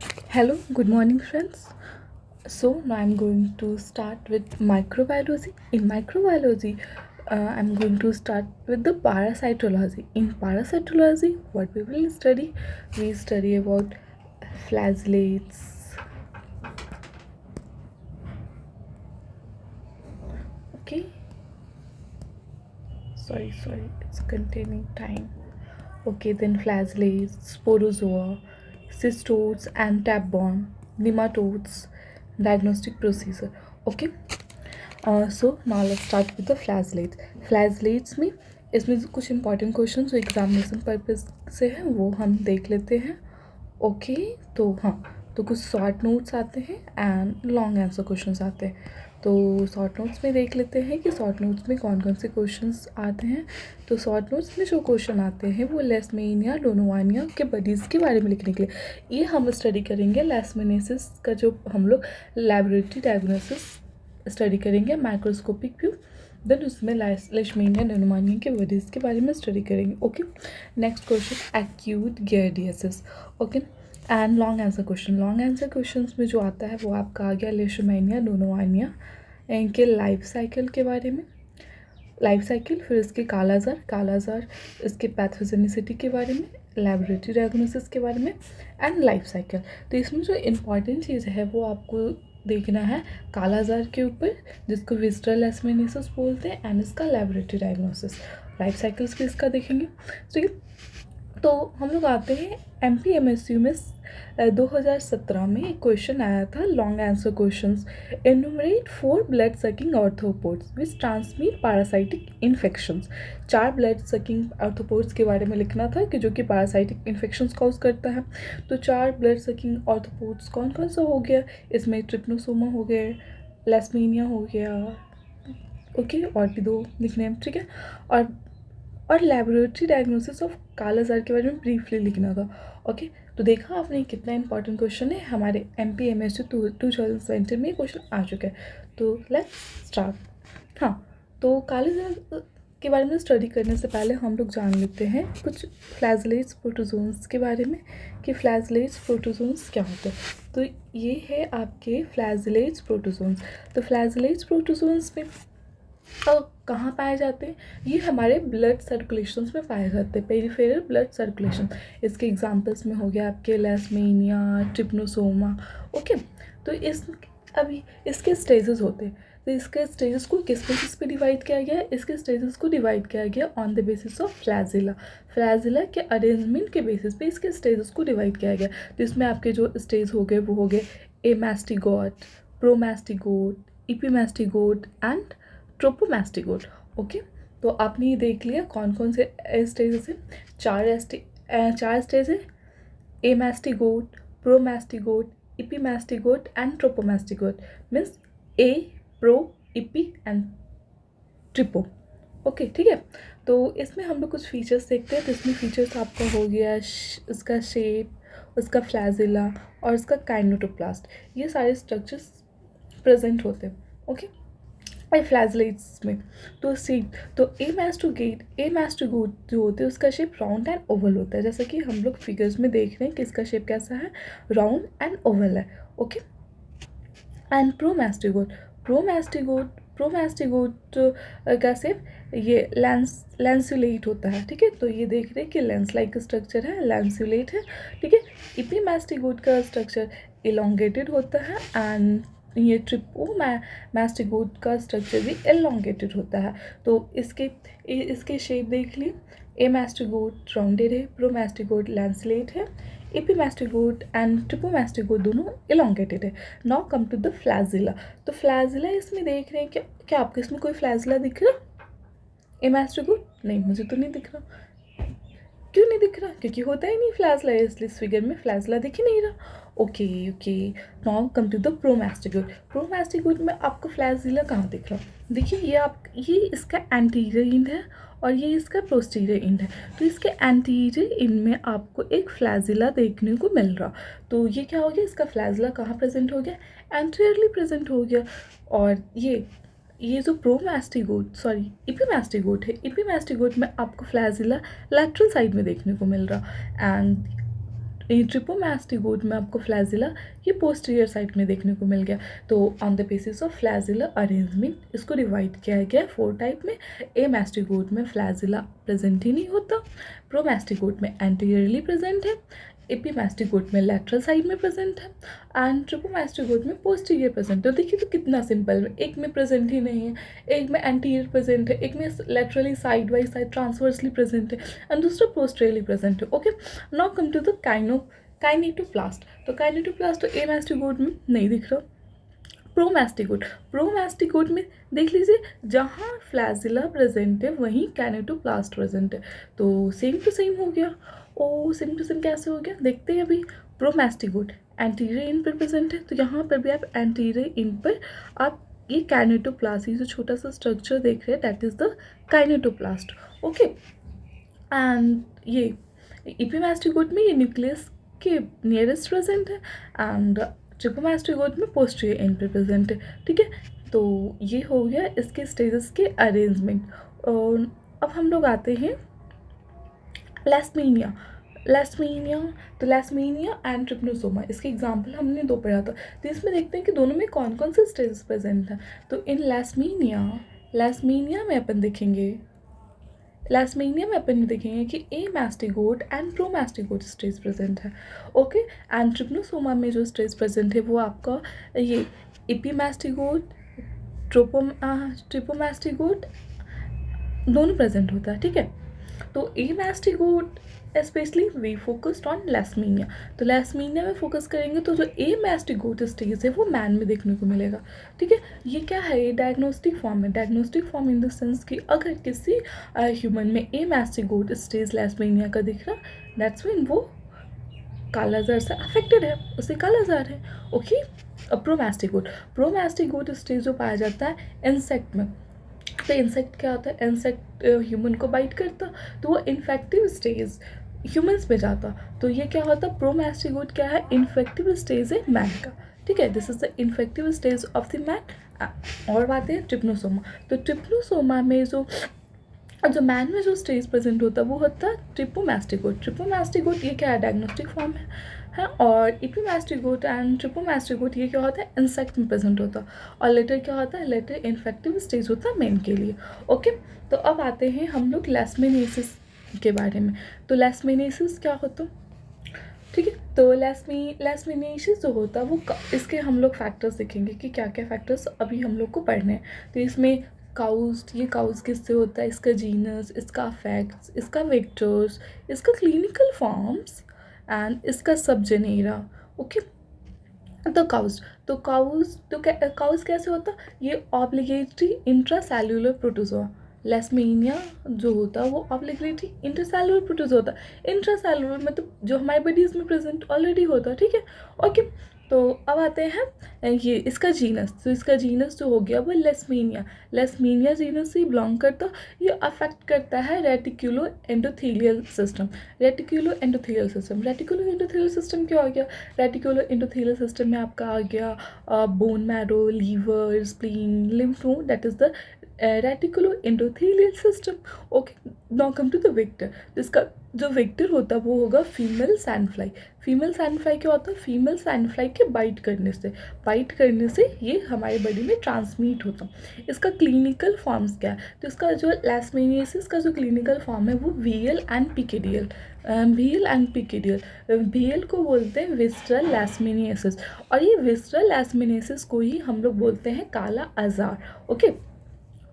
Hello, good morning, friends. So, now I'm going to start with microbiology. In microbiology, I'm going to start with the parasitology. In parasitology, what we will study? We study about flagellates. Okay, sorry, it's containing time. Okay, then flagellates, sporozoa, cystodes and tapeworm, nematodes, diagnostic procedure. Okay, so now let's start with the flashlights. Flashlights में इसमें कुछ important question जो examination purpose से हैं वो हम देख लेते हैं। ओके, तो हाँ, तो कुछ शॉर्ट नोट्स आते हैं एंड लॉन्ग आंसर क्वेश्चंस आते हैं। तो शॉर्ट नोट्स में देख लेते हैं कि शॉर्ट नोट्स में कौन कौन से क्वेश्चंस आते हैं। तो शॉर्ट नोट्स में जो क्वेश्चन आते हैं वो लेशमेनिया डोनोवानिया के बडीज़ के बारे में लिखने के लिए ये हम स्टडी करेंगे। लेशमेनेसिस का जो हम लोग लेबोरेटरी डायग्नोसिस स्टडी करेंगे, माइक्रोस्कोपिक व्यू, देन उसमें लेशमेनिया डोनोवानिया के बडीज़ के बारे में स्टडी करेंगे। Okay, next question acute giardiasis. Okay, and long answer question. Long answer question में जो आता है वो आपका आ गया लेशमेनिया डोनोवानिया इनके लाइफ साइकिल के बारे में, लाइफ साइकिल, फिर इसके कालाजार इसके पैथोजेनिसिटी के बारे में, लेबोरेटरी डायग्नोसिस के बारे में एंड लाइफ साइकिल। तो इसमें जो इम्पॉर्टेंट चीज़ है वो आपको देखना है कालाजार के ऊपर, जिसको विस्ट्रल लेशमेनियासिस बोलते हैं, एंड इसका लेबोरेटरी डायग्नोसिस। लाइफ साइकिल्स भी इसका देखेंगे। ठीक है, तो हम लोग आते हैं MPMSU में 2017 में एक क्वेश्चन आया था, long answer questions. Enumerate 4 blood sucking arthropods which transmit parasitic infections. 4 blood sucking arthropods के बारे में लिखना था कि जो कि पैरासाइटिक इन्फेक्शंस कॉज करता है। तो 4 ब्लड सकिंग आर्थ्रोपोड्स कौन कौन सा हो गया? इसमें ट्रिप्नोसोमा हो गया, लेशमेनिया हो गया, ओके, और भी 2 लिखने हैं। ठीक है, और लेबोरेटरी डायग्नोसिस ऑफ कालाजार के बारे में ब्रीफली लिखना था। ओके, तो देखा आपने कितना इंपॉर्टेंट क्वेश्चन है, हमारे MPMSU 2020 में क्वेश्चन आ चुका है। तो लेट्स स्टार्ट। हाँ, तो कालाजार के बारे में स्टडी करने से पहले हम लोग जान लेते हैं कुछ फ्लैजेलेट्स प्रोटोजोन्स के बारे में कि फ्लैजेलेट्स प्रोटोजोन्स क्या होते हैं। तो ये है आपके फ्लैजेलेट्स प्रोटोजोन्स। तो फ्लैजेलेट्स प्रोटोजोन्स में कहाँ पाए जाते हैं? ये हमारे ब्लड सर्कुलेशंस में पाए जाते हैं, पेरिफेरल ब्लड सर्कुलेशन। इसके एग्जांपल्स में हो गया आपके लेशमेनिया, ट्रिप्नोसोमा। ओके, तो अभी इसके स्टेजेस होते हैं। तो इसके स्टेजेस को किस बेसिस पे डिवाइड किया गया है? इसके स्टेजेस को डिवाइड किया गया on the basis of flagella. Flagella के अरेंजमेंट के बेसिस पे इसके स्टेजेस को डिवाइड किया गया। तो इसमें आपके जो स्टेज हो गए वो हो गए एमास्टिगोट, प्रोमास्टिगोट, इपीमास्टिगोट एंड ट्रोपोमास्टिगोट। ओके, तो आपने ये देख लिया कौन कौन से स्टेजेस हैं। 4 स्टेज है, amastigote, promastigote, epimastigote and trypomastigote. Means A, pro, epi and trypo. Okay, ठीक है, तो इसमें हम लोग कुछ फीचर्स देखते हैं। तो इसमें फीचर्स आपका हो गया उसका शेप, उसका फ्लैजिला और उसका काइनेटोप्लास्ट। ये सारे स्ट्रक्चर्स प्रेजेंट होते हैं। ओके, फ्लैजलेट्स में तो सीट, तो एमास्टोगोट जो होते हैं उसका शेप राउंड एंड ओवल होता है, जैसा कि हम लोग फिगर्स में देख रहे हैं कि इसका शेप कैसा है, राउंड एंड ओवल है। ओके, एंड प्रोमास्टिगोट का शेप ये लैंसुलेट होता है। ठीक है, तो ये देख रहे हैं कि लेंस लाइक स्ट्रक्चर है, लैंसुलेट है। ठीक है, इपीमास्टिगोट का स्ट्रक्चर इलोंगेटेड होता है एंड ये ट्रिपोमास्टिगोट का स्ट्रक्चर भी एलोंगेटेड होता है। तो इसके शेप देख लिए, एमास्टिगोट राउंडेड है, प्रोमास्टिगोट लैंसलेट है, एपीमास्टिगोट एंड ट्रिपोमास्टिगोट दोनों एलोंगेटेड है। Now come to the flagella. तो फ्लैजिला इसमें देख रहे हैं क्या आपको इसमें कोई फ्लैजिला दिख रहा? एमास्टिगोट नहीं, मुझे तो नहीं दिख रहा। क्यों नहीं दिख रहा? क्योंकि होता ही नहीं फ्लैजिला, इसलिए इस फिगर में फ्लैजिला दिख ही नहीं रहा। Okay, now come to the promastigote. Promastigote में आपको फ्लैजिला कहाँ दिख रहा? देखिए, ये इसका एंटीरियर एंड है और ये इसका पोस्टीरियर एंड है। तो इसके एंटीरियर एंड में आपको एक फ्लैजिला देखने को मिल रहा। तो ये क्या हो गया? इसका फ्लैजिला कहाँ प्रेजेंट हो गया? एंटीरियरली प्रेजेंट हो गया। और ये जो इपीमास्टिगोट है, इपीमास्टिगोट में आपको फ्लैजिला लैटरल साइड में देखने को मिल रहा। एंड ट्रिपोमास्टिगोट में आपको फ्लैजिला ये पोस्टीरियर साइड में देखने को मिल गया। तो on the basis of flagella arrangement इसको डिवाइड किया गया 4 टाइप में। एमास्टिगोट में फ्लैजिला प्रेजेंट ही नहीं होता, प्रोमास्टिगोट में एंटीरियरली प्रेजेंट है, एपीमास्टिगोट में लैटरल साइड में प्रेजेंट है, एंड ट्रिपोमास्टिगोट में पोस्टीरियर प्रेजेंट है। तो देखिए तो कितना सिंपल है, एक में प्रेजेंट ही नहीं है, एक में एंटीरियर प्रेजेंट है, एक में laterally side by side transversely present है, एंड दूसरा पोस्टीरियरली प्रेजेंट है। Okay, now come to the kinetoplast. तो काइनेटोप्लास्ट तो एमास्टिगोट में नहीं दिख रहा। प्रोमास्टिगोट में देख लीजिए, जहाँ फ्लैजिला प्रेजेंट है वहीं काइनेटोप्लास्ट प्रेजेंट है। तो सेम टू सेम हो गया। ओ सेम टू सेम कैसे हो गया देखते हैं अभी। प्रोमास्टिगोट एंटीरियर इन पर प्रेजेंट है, तो यहाँ पर भी आप एंटीरियर इन पर आप ये काइनेटोप्लास्ट, ये जो छोटा सा स्ट्रक्चर देख रहे हैं that is the kinetoplast. Okay, and ये एपीमास्टिगोट में ये न्यूक्लियस के नियरेस्ट प्रेजेंट है, एंड ट्रिपोमास्टिगोट में पोस्टीरियर एंड पे प्रेजेंट है। ठीक है, तो ये हो गया इसके स्टेजेस के अरेंजमेंट। और अब हम लोग आते हैं लैस्मीनिया। तो लैस्मीनिया एंड ट्रिपनोसोमा, इसके एग्जाम्पल हमने 2 पढ़ा था। तो इसमें देखते हैं कि दोनों में कौन कौन से स्टेजेस प्रेजेंट हैं। तो इन लैस्मीनिया में अपन देखेंगे कि ए मास्टिगोट एंड प्रोमास्टिगोट स्टेज प्रेजेंट है। ओके, एंड ट्रिपनोसोमा में जो स्टेज प्रेजेंट है वो आपका ये एपीमास्टिगोट, ट्रिपोमास्टिगोट दोनों प्रेजेंट होता है। ठीक है, तो ए मास्टिगोट स्पेशली वी फोकस्ड ऑन लैस्मीनिया। तो लैस्मीनिया में फोकस करेंगे तो जो ए मास्टिगोट स्टेज है वो मैन में देखने को मिलेगा। ठीक है, ये क्या है, ये डायग्नोस्टिक फॉर्म है। Diagnostic form in the sense कि अगर किसी ह्यूमन में ए मास्टिगोट स्टेज लैस्मीनिया का दिख रहा, दैट्स मीन वो कालाजार से अफेक्टेड है, उसे कालाजार है। ओके, प्रोमास्टिगोट स्टेज जो पाया जाता है इंसेक्ट में। तो इंसेक्ट क्या होता है, इंसेक्ट ह्यूमन को बाइट करता, तो वो इन्फेक्टिव स्टेज ह्यूमंस में जाता। तो ये क्या होता, प्रोमास्टिगोट क्या है, इन्फेक्टिव स्टेज है मैन का। ठीक है, this is the infective stage of the man. और बात है ट्रिपनोसोमा। तो ट्रिपनोसोमा में जो मैन में जो स्टेज प्रेजेंट होता है वो होता है ट्रिपोमास्टिगोट ये क्या है, डायग्नोस्टिक फॉर्म है। और एपीमास्टिगोट एंड ट्रिपोमास्टिगोट ये क्या होता है, इंसेक्ट में प्रेजेंट होता है। और लेटर क्या होता है, लेटर इन्फेक्टिव स्टेज होता है मेन के लिए। ओके, तो अब आते हैं हम लोग लेस्मिनेसिस के बारे में। तो लेस्मिनेसिस क्या होता है, ठीक है। तो लेस्मिनेसिस जो होता है वो इसके हम लोग फैक्टर्स देखेंगे कि क्या क्या फैक्टर्स अभी हम लोग को पढ़ने हैं। तो इसमें काउज किससे होता है, इसका जीनस, इसका अफेक्ट्स, इसका वेक्टर्स, इसका क्लिनिकल फॉर्म्स एंड इसका सबजेनेरा। ओके, तो काउज कैसे होता, ये ऑब्लिगेटरी इंट्रासेल्युलर प्रोटोजोआ। लेस्मीनिया जो होता है वो ऑब्लिगेटरी इंट्रासेल्युलर प्रोटोजोआ होता है। इंट्रासेल्युलर मतलब जो हमारे बॉडीज में प्रेजेंट ऑलरेडी होता है। ठीक है, ओके। तो अब आते हैं ये इसका जीनस। तो इसका जीनस जो हो गया वो लेस्मीनिया जीनस से बिलोंग करता। ये अफेक्ट करता है reticulo endothelial system. Reticulo endothelial system क्या हो गया, रेटिकुलो एंडोथेलियल सिस्टम में आपका आ गया bone marrow, liver, spleen, lymph node, that is the reticulo endothelial system. Okay, now come to the vector. तो इसका जो वेक्टर होता है वो होगा फीमेल सैंडफ्लाई। फीमेल सैंडफ्लाई क्या होता है, फीमेल सैंडफ्लाई के बाइट करने से ये हमारे बॉडी में ट्रांसमिट होता। इसका क्लिनिकल फॉर्म्स क्या है, तो इसका जो लेस्मिनियासिस का जो क्लिनिकल फॉर्म है वो वीएल एंड पिकेडियल। वीएल को बोलते हैं विस्ट्रल लेस्मिनियासिस, और ये विस्ट्रल लेस्मिनियासिस को ही हम लोग बोलते हैं काला आजार। ओके,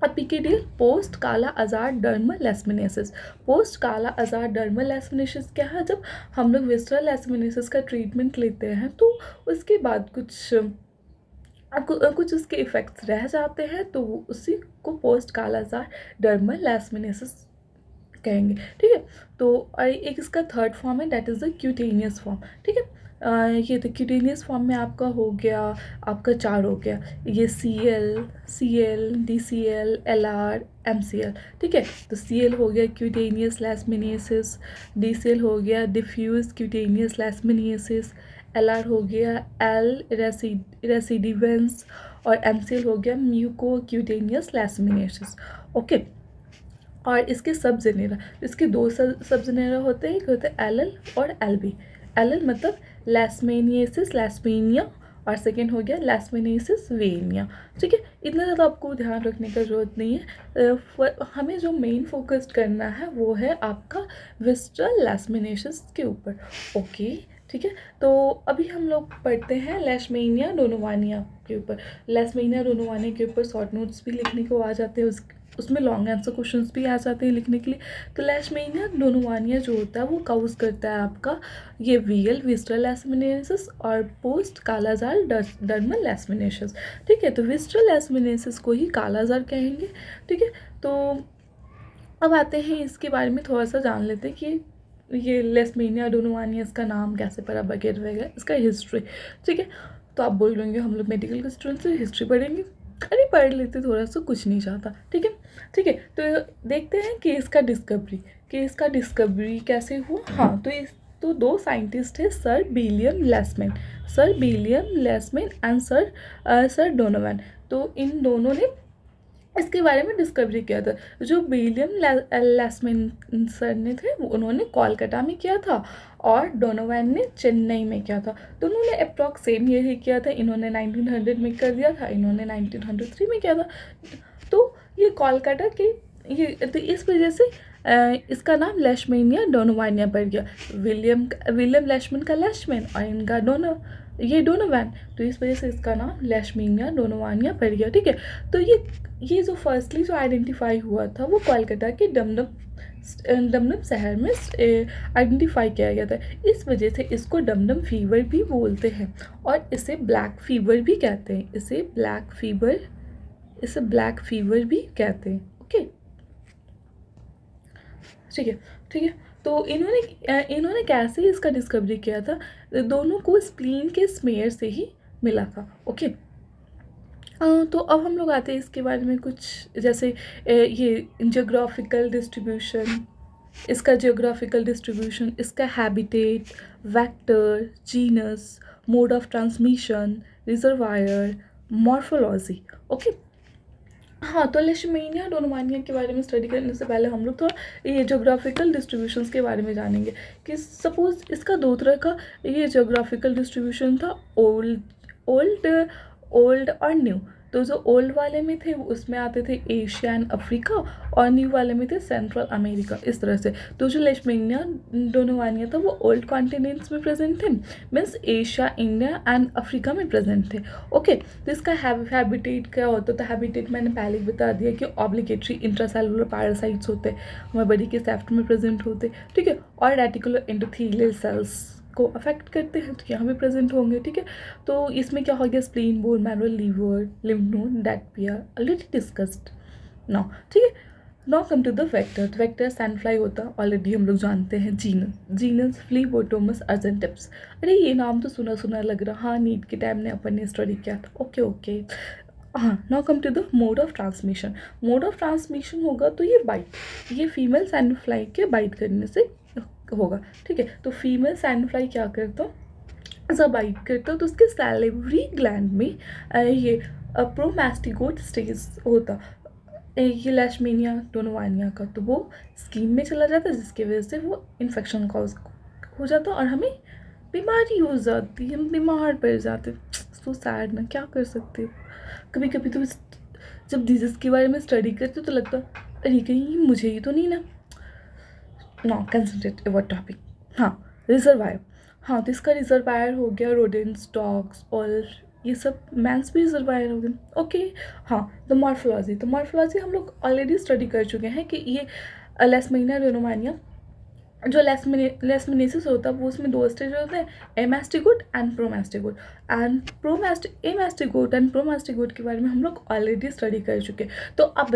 और पिकेडियल पोस्ट काला आजार डर्मल लेस्मिनेसिस। पोस्ट काला आजार डर्मल लेस्मिनेसिस क्या है, जब हम लोग विस्ट्रल लेस्मिनेसिस का ट्रीटमेंट लेते हैं तो उसके बाद कुछ उसके इफ़ेक्ट्स रह जाते हैं, तो उसी को पोस्ट काला आजार डर्मल लेस्मिनेसिस कहेंगे। ठीक है, तो एक इसका थर्ड फॉर्म है that is the cutaneous form. ठीक है, ये तो क्यूटेनियस फॉर्म में आपका हो गया, आपका 4 हो गया, ये CL, DCL, LR, MCL। ठीक है, तो CL हो गया क्यूटेनियस लेस्मिनियासिस, DCL हो गया डिफ्यूज क्यूटेनियस लेस्मिनियासिस, LR हो गया L रेसिडिवेंस, और MCL हो गया म्यूको क्यूटेनियस लेस्मिनियासिस। ओके, और इसके सब जेनेरा, इसके 2 सब जेनेरा होते हैं, एक होता है LL और LB। LL मतलब लेशमेनियासिस, लेशमेनिया, और सेकेंड हो गया लेशमेनियासिस वेनिया। ठीक है, इतना ज़्यादा आपको ध्यान रखने का ज़रूरत नहीं है। हमें जो मेन फोकस करना है वो है आपका विस्ट्रल लेशमेनियासिस के ऊपर। ओके, ठीक है। तो अभी हम लोग पढ़ते हैं लेशमेनिया डोनोवानिया के ऊपर। लेशमेनिया डोनोवानिया के ऊपर शॉर्ट नोट्स भी लिखने को आ जाते हैं, उसमें लॉन्ग आंसर क्वेश्चंस भी आ जाते हैं लिखने के लिए। तो लेशमेनिया डोनोवानिया जो होता है वो काउज करता है आपका ये वीएल विस्ट्रल लेशमेनियासिस और पोस्ट कालाजार डर्मल लेशमेनियासिस। ठीक है, तो विस्ट्रल लेशमेनियासिस को ही कालाजार कहेंगे। ठीक है, तो अब आते हैं इसके बारे में थोड़ा सा जान लेते हैं कि ये लेशमेनिया डोनोवानिया इसका नाम कैसे पड़ा वगैरह वगैरह, इसका हिस्ट्री। ठीक है, तो आप बोल रहे हम लोग मेडिकल के स्टूडेंट से हिस्ट्री पढ़ेंगे। अरे पढ़ लेते, थोड़ा सा कुछ नहीं चाहता। ठीक है, ठीक है। तो देखते हैं कि इसका डिस्कवरी कैसे हुआ। हाँ, तो दो साइंटिस्ट थे, sir William Leishman and sir Donovan. तो इन दोनों ने इसके बारे में डिस्कवरी किया था। जो विलियम लेसमैन सर ने थे उन्होंने कोलकाता में किया था और डोनोवन ने चेन्नई में किया था। दोनों ने अप्रॉक्स सेम यही किया था। इन्होंने 1900 में कर दिया था, इन्होंने 1903 में किया था। तो ये कोलकाता के ये तो इस वजह से इसका नाम लेशमेनिया डोनोवानिया पड़ गया। विलियम लेशमैन का लेशमैन और इनका डोनोवन, तो इस वजह से इसका नाम लेशमेनिया डोनोवानिया पड़ गया। ठीक है, तो ये जो फर्स्टली जो आइडेंटिफाई हुआ था वो कोलकाता के डमडम शहर में आइडेंटिफाई किया गया था। इस वजह से इसको डमडम फीवर भी बोलते हैं और इसे ब्लैक फीवर भी कहते हैं। इसे ब्लैक फीवर भी कहते हैं। ओके, ठीक है, ठीक है। तो इन्होंने कैसे इसका डिस्कवरी किया था? दोनों को स्प्लीन के स्मेयर से ही मिला था। ओके, तो अब हम लोग आते हैं इसके बारे में कुछ, जैसे ये जियोग्राफिकल डिस्ट्रीब्यूशन, इसका habitat, vector, genus, mode of transmission, reservoir, morphology. Okay, हाँ, तो लेशमेनिया डोनोवानिया के बारे में स्टडी करने से पहले हम लोग थोड़ा ये जोग्राफिकल डिस्ट्रीब्यूशंस के बारे में जानेंगे कि सपोज इसका दो तरह का ये जोग्राफिकल डिस्ट्रीब्यूशन था, ओल्ड और न्यू। तो जो ओल्ड वाले में थे उसमें आते थे एशिया एंड अफ्रीका और न्यू वाले में थे सेंट्रल अमेरिका, इस तरह से। तो जो लेशमेनिया डोनोवानिया था वो ओल्ड कॉन्टिनेंट्स में प्रेजेंट थे, means Asia, India and Africa में प्रेजेंट थे। ओके, तो इसका हैबिटेट क्या होता था? हैबिटेट मैंने पहले ही बता दिया कि ऑब्लिगेटरी इंट्रासेलुलर पैरासाइट्स होते हैं, हमारे बॉडी के सेफ्ट में प्रेजेंट होते। ठीक है, और रेटिकुलर एंडोथेलियल सेल्स को अफेक्ट करते हैं, तो यहाँ भी प्रेजेंट होंगे। ठीक है, तो इसमें क्या हो गया? Spleen, bone marrow, liver, lymph node, that we are already discussed now. ठीक है, now come to the vector. Vector sandfly होता है, ऑलरेडी हम लोग जानते हैं। Genus phlebotomus argentipes. अरे ये नाम तो सुना सुना लग रहा। हाँ, नीट के टाइम ने अपन ने स्टडी किया था। ओके, हाँ, now come to the mode of transmission होगा तो ये बाइट, ये फीमेल सैंडफ्लाई के बाइट करने से होगा। ठीक है, तो फीमेल सैंडफ्लाई क्या करता, जब बाइट करता तो उसके सैलिवरी ग्लैंड में ये प्रोमास्टिगोट स्टेज होता, ये लेशमेनिया डोनोवानिया का, तो वो स्किन में चला जाता है जिसकी वजह से वो इन्फेक्शन कॉज हो जाता और हमें बीमारी हो जाती, हम बीमार पड़ जाते। सो सैड ना, क्या कर सकते हो। कभी कभी तो जब डिजीज़ के बारे में स्टडी करते तो लगता अरे कहीं मुझे ही तो नहीं ना। No, concentrate our topic. हाँ, रिजर्वायर। हाँ, तो इसका रिजर्वायर हो गया रोडेंट्स, डॉग्स और ये सब मैंस भी रिजर्वायर हो गए। ओके, हाँ, द मॉर्फोलॉजी हम लोग ऑलरेडी स्टडी कर चुके हैं कि ये लेशमेनिया डोनोवानिया जो लेशमेनियासिस होता है वो उसमें दो स्टेज होते हैं, एमास्टिगोट एंड प्रोमास्टिगोट। एमास्टिगोट एंड प्रोमास्टिगोट के बारे में हम लोग ऑलरेडी स्टडी कर चुके हैं। तो अब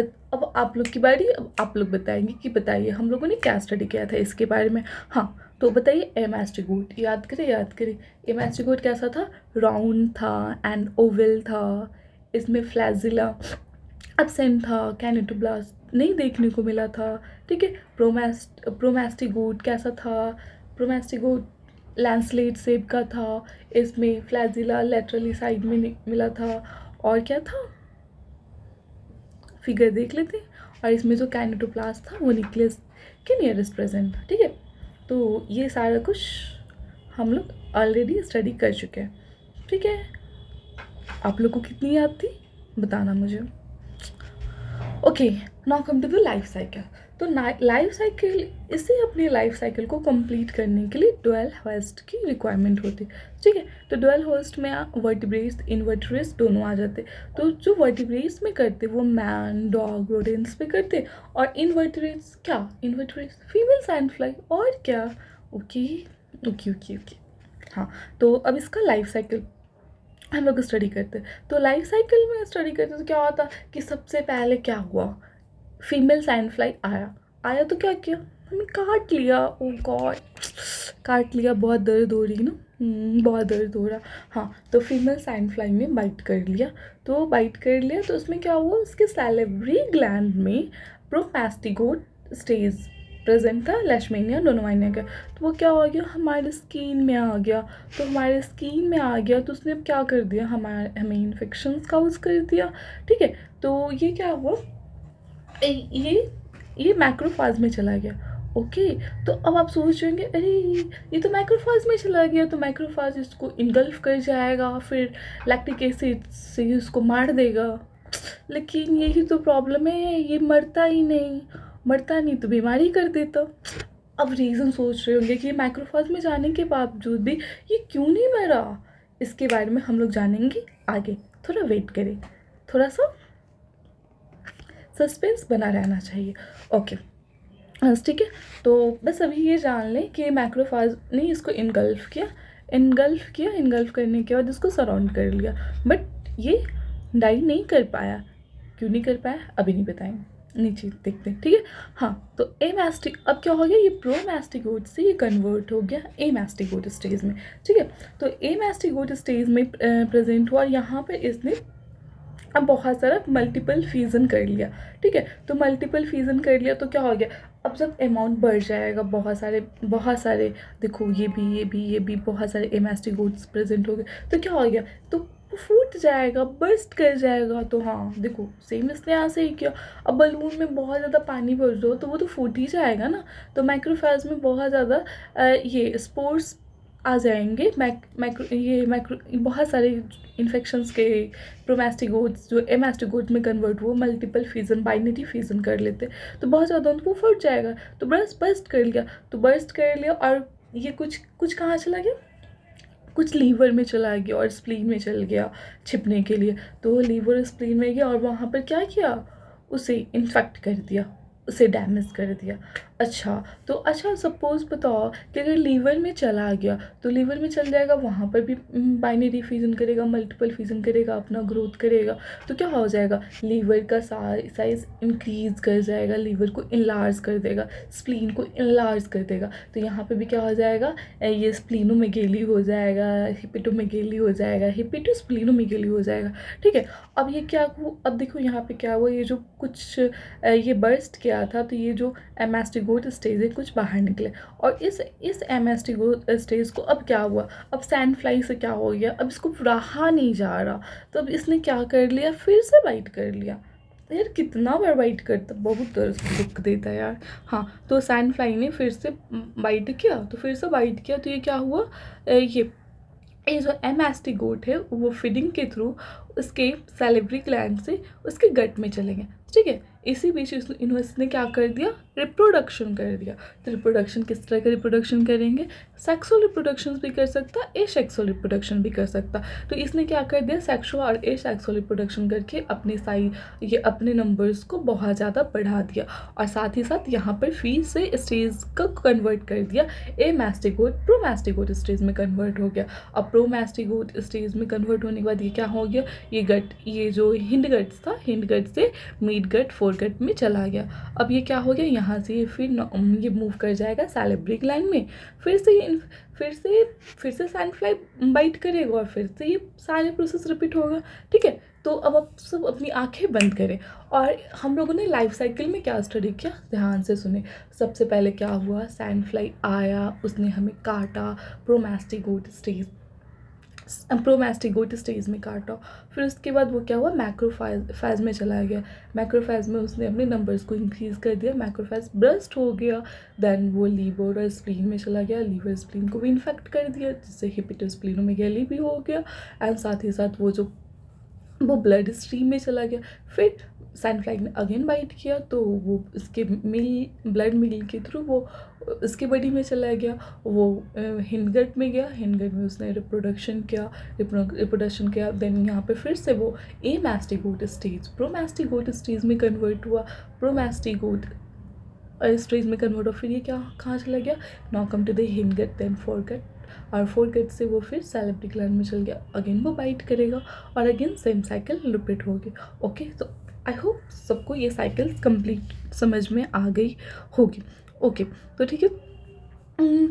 आप लोग की बारी, अब आप लोग बताएंगे कि बताइए हम लोगों ने क्या स्टडी किया था इसके बारे में। हाँ, तो बताइए एमास्टिगोट। याद करें। एमास्टिगोट कैसा था? राउंड था एंड ओवल था, इसमें फ्लैजिला एब्सेंट था, कैनिटोब्लास्ट नहीं देखने को मिला था। ठीक है, प्रोमास्टिगोट कैसा था? प्रोमास्टिगोट लैंसलेट शेप का था, इसमें फ्लैजिला लेटरली साइड में मिला था, और क्या था फिगर देख लेते हैं। और इसमें जो कैनिटोप्लास्ट था वो न्यूक्लियस के नियरेस्ट प्रेजेंट था। ठीक है, तो ये सारा कुछ हम लोग ऑलरेडी स्टडी कर चुके हैं, ठीक है। आप लोग को कितनी याद थी बताना मुझे। Okay, now come to the life cycle. तो लाइफ साइकिल, इसे अपनी लाइफ साइकिल को कंप्लीट करने के लिए डुअल होस्ट की रिक्वायरमेंट होती है, ठीक है। तो डुअल होस्ट में वर्टिब्रेट्स इनवर्टिब्रेट्स दोनों आ जाते। तो जो वर्टिब्रेट्स में करते वो मैन डॉग रोडेंट्स पे करते, और इनवर्टिब्रेट्स क्या, इनवर्टिब्रेट्स फीमेल सैंड फ्लाई, और क्या। ओके ओके ओके ओके, हाँ। तो अब इसका लाइफ साइकिल हम लोग स्टडी करते। तो लाइफ साइकिल में स्टडी करते तो क्या होता कि सबसे पहले क्या हुआ, फीमेल सैंड फ्लाई आया, आया तो क्या किया, हमें काट लिया। ओ गॉड, काट लिया, बहुत दर्द हो रही ना, बहुत दर्द हो रहा। हाँ, तो फीमेल सैंड फ्लाई में बाइट कर लिया। तो बाइट कर लिया तो उसमें क्या हुआ, उसके सैलिवरी ग्लैंड में प्रोमास्टिगोट स्टेज प्रेजेंट था, लेशमेनिया नोनोमाइनिया का। तो वो क्या हो गया, हमारे स्किन में आ गया। तो हमारे स्किन में आ गया तो उसने अब क्या कर दिया, हमें इन्फेक्शंस काउज कर दिया, ठीक है। तो ये क्या हुआ, ये मैक्रोफाज में चला गया। ओके, तो अब आप सोच रहे होंगे अरे ये तो मैक्रोफाज में चला गया, तो मैक्रोफाज इसको इनगल्फ कर जाएगा, फिर लैक्टिक एसिड से इसको मार देगा। लेकिन यही तो प्रॉब्लम है, ये मरता ही नहीं, मरता नहीं तो बीमारी कर देता। अब रीज़न सोच रहे होंगे कि मैक्रोफाज में जाने के बावजूद भी ये क्यों नहीं मरा, इसके बारे में हम लोग जानेंगे आगे। थोड़ा वेट करें, थोड़ा सा सस्पेंस बना रहना चाहिए। ओके, ठीक है। तो बस अभी ये जान लें कि मैक्रोफाज ने इसको इनगल्फ किया, इनगल्फ करने के बाद इसको सराउंड कर लिया, बट ये डाई नहीं कर पाया। क्यों नहीं कर पाया अभी नहीं बताएंगे, नीचे देखते हैं, ठीक है। हाँ, तो एमास्टिक अब क्या हो गया, ये प्रोमास्टिगोट से ये कन्वर्ट हो गया एमास्टिगोट स्टेज में, ठीक है। तो एमास्टिगोट स्टेज में प्रेजेंट हुआ, यहाँ पर इसने अब बहुत सारा मल्टीपल फ्यूज़न कर लिया, ठीक है। तो मल्टीपल फ्यूज़न कर लिया तो क्या हो गया, अब जब अमाउंट बढ़ जाएगा, बहुत सारे देखो, ये भी बहुत सारे एमास्टिगोट्स प्रेजेंट हो गए, तो क्या हो गया, तो वो फूट जाएगा, बर्स्ट कर जाएगा। तो हाँ देखो, सेम इसने यहाँ से ही किया। अब बलून में बहुत ज़्यादा पानी भर दो तो वो तो फूट ही जाएगा ना। तो माइक्रोफेज में बहुत ज़्यादा ये स्पोर्स आ जाएंगे, मैक्रो बहुत सारे इन्फेक्शंस के प्रोमास्टिगोट्स जो एमास्टिगोट में कन्वर्ट हुआ, मल्टीपल फ्यूजन बाइनरी फ्यूजन कर लेते, तो बहुत ज़्यादा उनको फट जाएगा। तो बर्स्ट कर लिया, तो बर्स्ट कर लिया, और ये कुछ कहाँ चला गया, कुछ लीवर में चला गया और स्प्लीन में चल गया छिपने के लिए। तो लीवर और स्प्लीन में गया और वहाँ पर क्या किया, उसे इन्फेक्ट कर दिया, उसे डैमेज कर दिया। अच्छा सपोज़ बताओ कि अगर लीवर में चला गया तो लीवर में चल जाएगा, वहाँ पर भी बाइनरी फ्यूजन करेगा, मल्टीपल फ्यूजन करेगा, अपना ग्रोथ करेगा। तो क्या हो जाएगा, लीवर का साइज इंक्रीज कर जाएगा, लीवर को इनलार्ज कर देगा, स्प्लीन को इनलार्ज कर देगा। तो यहाँ पर भी क्या हो जाएगा, ये स्प्लीनोमेगेली हो जाएगा, हिपेटोमेगेली हो जाएगा, हिपेटोस्प्लीनोमेगेली हो जाएगा, ठीक है। अब ये क्या हुआ, अब देखो यहाँ पे क्या हुआ, ये जो कुछ ये बर्स्ट किया था, तो ये जो एमास्टिगोट स्टेज है कुछ बाहर निकले, और इस एमास्टिगोट स्टेज को अब क्या हुआ, अब सैंड फ्लाई से क्या हो गया, अब इसको रहा नहीं जा रहा, तो अब इसने क्या कर लिया, फिर से बाइट कर लिया। यार कितना बार बाइट करता, बहुत दर्द दुख देता है यार। हाँ, तो सैंड फ्लाई ने फिर से बाइट किया, तो ये क्या हुआ, ये जो एमास्टिगोट है वो फीडिंग के थ्रू उसके सैलिवरी ग्लैंड से उसके गट में चलेंगे, ठीक है। इसी बीच इन्होंने क्या कर दिया, रिप्रोडक्शन कर दिया। तो रिप्रोडक्शन किस तरह का रिप्रोडक्शन करेंगे, सेक्सुअल रिप्रोडक्शन भी कर सकता, एसेक्सुअल रिप्रोडक्शन भी कर सकता। तो इसने क्या कर दिया, सेक्सुअल और एसेक्सुअल रिप्रोडक्शन करके अपने नंबर्स को बहुत ज़्यादा बढ़ा दिया, और साथ ही साथ यहाँ पर फिर से स्टेज को कन्वर्ट कर दिया, एमास्टिगोट प्रोमास्टिगोट स्टेज में कन्वर्ट हो गया। अब प्रोमास्टिगोट स्टेज में कन्वर्ट होने के बाद ये क्या हो गया, ये जो हिंड गट्स था, हिंड गट से मिड गट फोरगट में चला गया। अब ये क्या हो गया, यहाँ से ये मूव कर जाएगा सैलिवरी ग्लैंड में, फिर से सैंड फ्लाई बाइट करेगा, और फिर से ये सारे प्रोसेस रिपीट होगा, ठीक है। तो अब आप सब अपनी आंखें बंद करें, और हम लोगों ने लाइफ साइकिल में क्या स्टडी किया, ध्यान से सुने। सबसे पहले क्या हुआ, सैंड फ्लाई आया, उसने हमें काटा, प्रोमास्टिगोट स्टेज प्रोमास्टिगोट स्टेज में काटा। फिर उसके बाद वो क्या हुआ, मैक्रोफेज में चला गया। मैक्रोफेज में उसने अपने नंबर्स को इंक्रीज़ कर दिया, मैक्रोफेज बर्स्ट हो गया। देन वो लीवर और स्प्लीन में चला गया, लीवर स्प्लीन को भी इन्फेक्ट कर दिया, जिससे हिपेटोस्प्लीनोमेगैली भी हो गया। एंड साथ ही साथ वो ब्लड स्ट्रीम में चला गया। फिर सैंडफ्लाई ने अगेन बाइट किया, तो वो इसके ब्लड मिल के थ्रू वो इसके बॉडी में चला गया। वो हिंडगट में गया, हिंडगट में उसने रिप्रोडक्शन किया। देन यहाँ पे फिर से वो एमास्टिगोट स्टेज प्रोमास्टिगोट स्टेज में कन्वर्ट हुआ, प्रोमास्टिगोट स्टेज में कन्वर्ट हुआ। फिर ये कहाँ चला गया, now come to the hindgut, then foregut, और फोरगट से वो फिर सैलिवरी ग्लैंड में चल गया। अगेन वो बाइट करेगा और अगेन सेम साइकिल रिपीट होगी। ओके, तो आई होप सबको ये साइकिल कंप्लीट समझ में आ गई होगी। ओके, तो ठीक है।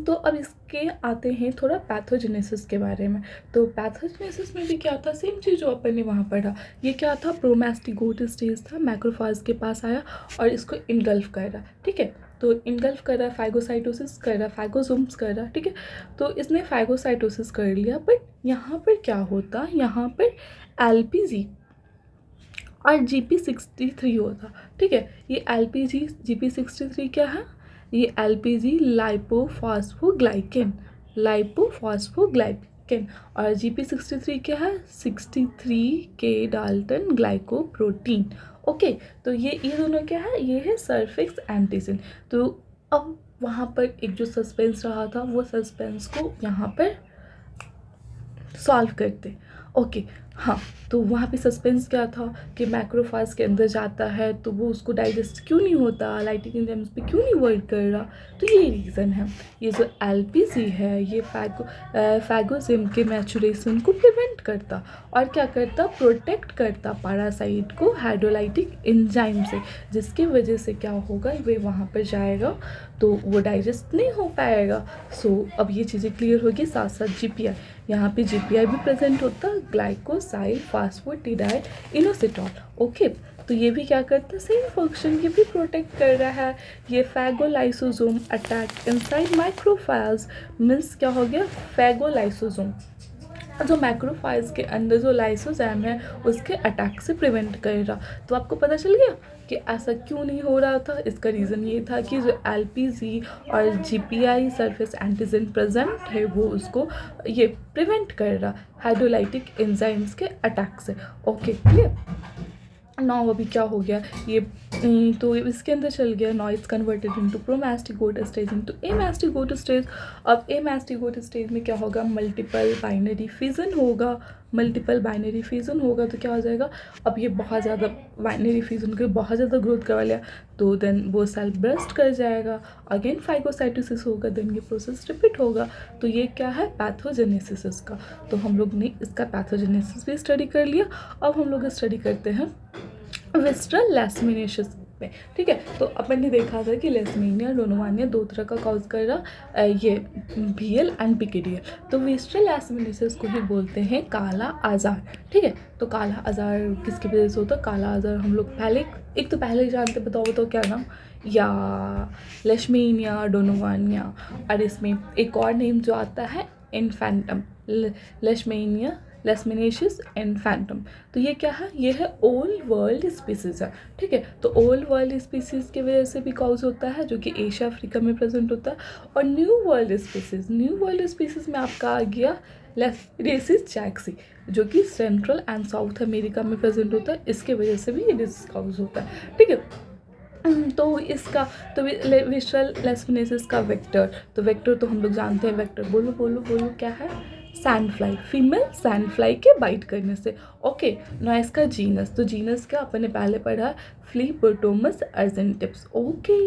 तो अब इसके आते हैं थोड़ा पैथोजेनेसिस के बारे में। तो पैथोजेनेसिस में भी क्या था, सेम चीज़ जो अपन ने वहाँ पढ़ा। ये क्या था, प्रोमास्टिगोट स्टेज था, मैक्रोफेज के पास आया और इसको इनगल्फ कर रहा। ठीक है, तो इनगल्फ कर रहा, फाइगोसाइटोसिस कर रहा, फाइगोसोम्स कर रहा। ठीक है, तो इसने फाइगोसाइटोसिस कर लिया। बट यहाँ पर क्या होता, यहाँ पर LPG और GP63 होता। ठीक है, ये LPG GP63 क्या है, ये LPG लाइपोफॉस्फोग्लाइकेन और GP63 क्या है, 63K डाल्टन ग्लाइकोप्रोटीन। ओके, तो ये दोनों क्या है, ये है सरफेक्स एंटीजन। तो अब वहाँ पर एक जो सस्पेंस रहा था, वो सस्पेंस को यहाँ पर सॉल्व करते। ओके, हाँ, तो वहाँ पे सस्पेंस क्या था कि मैक्रोफेज के अंदर जाता है तो वो उसको डाइजेस्ट क्यों नहीं होता, लाइटिंग एंजाइम्स पे क्यों नहीं वर्क कर रहा। तो ये रीज़न है। ये जो LPG है, ये फैगोसिम के मैचुरेशन को प्रिवेंट करता और क्या करता, प्रोटेक्ट करता पैरासाइट को हाइड्रोलाइटिक एंजाइम से, जिसकी वजह से क्या होगा, वे वहाँ पर जाएगा तो वो डाइजेस्ट नहीं हो पाएगा। सो अब ये चीज़ें क्लियर होगी। साथ साथ GPI, यहाँ पे GPI भी प्रेजेंट होता, ग्लाइकोसाइल फास्फोटिडाइल इनोसिटॉल। ओके, तो ये भी क्या करता है, सेम फंक्शन ये भी प्रोटेक्ट कर रहा है। ये फैगोलाइसोसोम अटैक इनसाइड माइक्रोफेज मीन्स क्या हो गया, फैगोलाइसोसोम जो मैक्रोफेज के अंदर जो लाइसोजाइम है उसके अटैक से प्रिवेंट कर रहा। तो आपको पता चल गया कि ऐसा क्यों नहीं हो रहा था। इसका रीज़न ये था कि जो LPG और GPI सरफेस एंटीजन प्रेजेंट है वो उसको ये प्रिवेंट कर रहा हाइड्रोलाइटिक एंजाइम्स के अटैक से। Okay, clear. नाउ अभी क्या हो गया, ये तो इसके अंदर चल गया। Now it's converted into promastigote stage into amastigote stage. अब एमास्टिगोट स्टेज में क्या होगा, मल्टीपल बाइनरी फिजन होगा। तो क्या हो जाएगा, अब ये बहुत ज़्यादा बाइनरी फिजन के बहुत ज़्यादा ग्रोथ करवा लिया, तो देन वो सेल ब्रस्ट कर जाएगा, अगेन फाइगोसाइटोसिस होगा, देन ये प्रोसेस रिपीट होगा। तो ये क्या है, पैथोजेनेसिस का। तो हम लोग ने इसका पैथोजेनेसिस भी स्टडी कर लिया। अब हम लोग स्टडी करते हैं विस्ट्रल लेशमैनियासिस में। ठीक है, तो अपन ने देखा था कि लेशमैनिया डोनोवानिया दो तरह का कॉज कर रहा, ये VL एंड PKDL। तो विस्ट्रल लेशमैनियासिस को ही बोलते हैं काला आजार। ठीक है, तो काला आजार किसकी वजह से होता है, काला आजार हम लोग पहले ही जानते, बताओ क्या नाम, या लेशमैनिया डोनोवानिया। और इसमें एक और नेम जो आता है इन्फेंटम, लेशमैनियासिस इन्फेंटम। तो ये क्या है, ये है ओल्ड वर्ल्ड स्पीसीज है। ठीक है, तो ओल्ड वर्ल्ड स्पीसीज की वजह से भी कॉज होता है, जो कि एशिया अफ्रीका में प्रेजेंट होता है। और न्यू वर्ल्ड स्पीसीज में आपका आ गया लेशमैनियासिस जैक्सी, जो कि सेंट्रल एंड साउथ अमेरिका में प्रेजेंट होता है। इसके वजह से भी ये डिजीज कॉज होता है। ठीक है, तो इसका तो विस्ट्रल लेशमैनियासिस का वेक्टर, तो वेक्टर तो हम लोग जानते हैं, वेक्टर बोलो क्या है, सैंडफ्लाई, फीमेल सैंडफ्लाई के बाइट करने से। ओके, ना इसका जीनस, तो जीनस क्या अपन ने पहले पढ़ा, फ्लीबोटोमस अर्जेंटिप्स। ओके,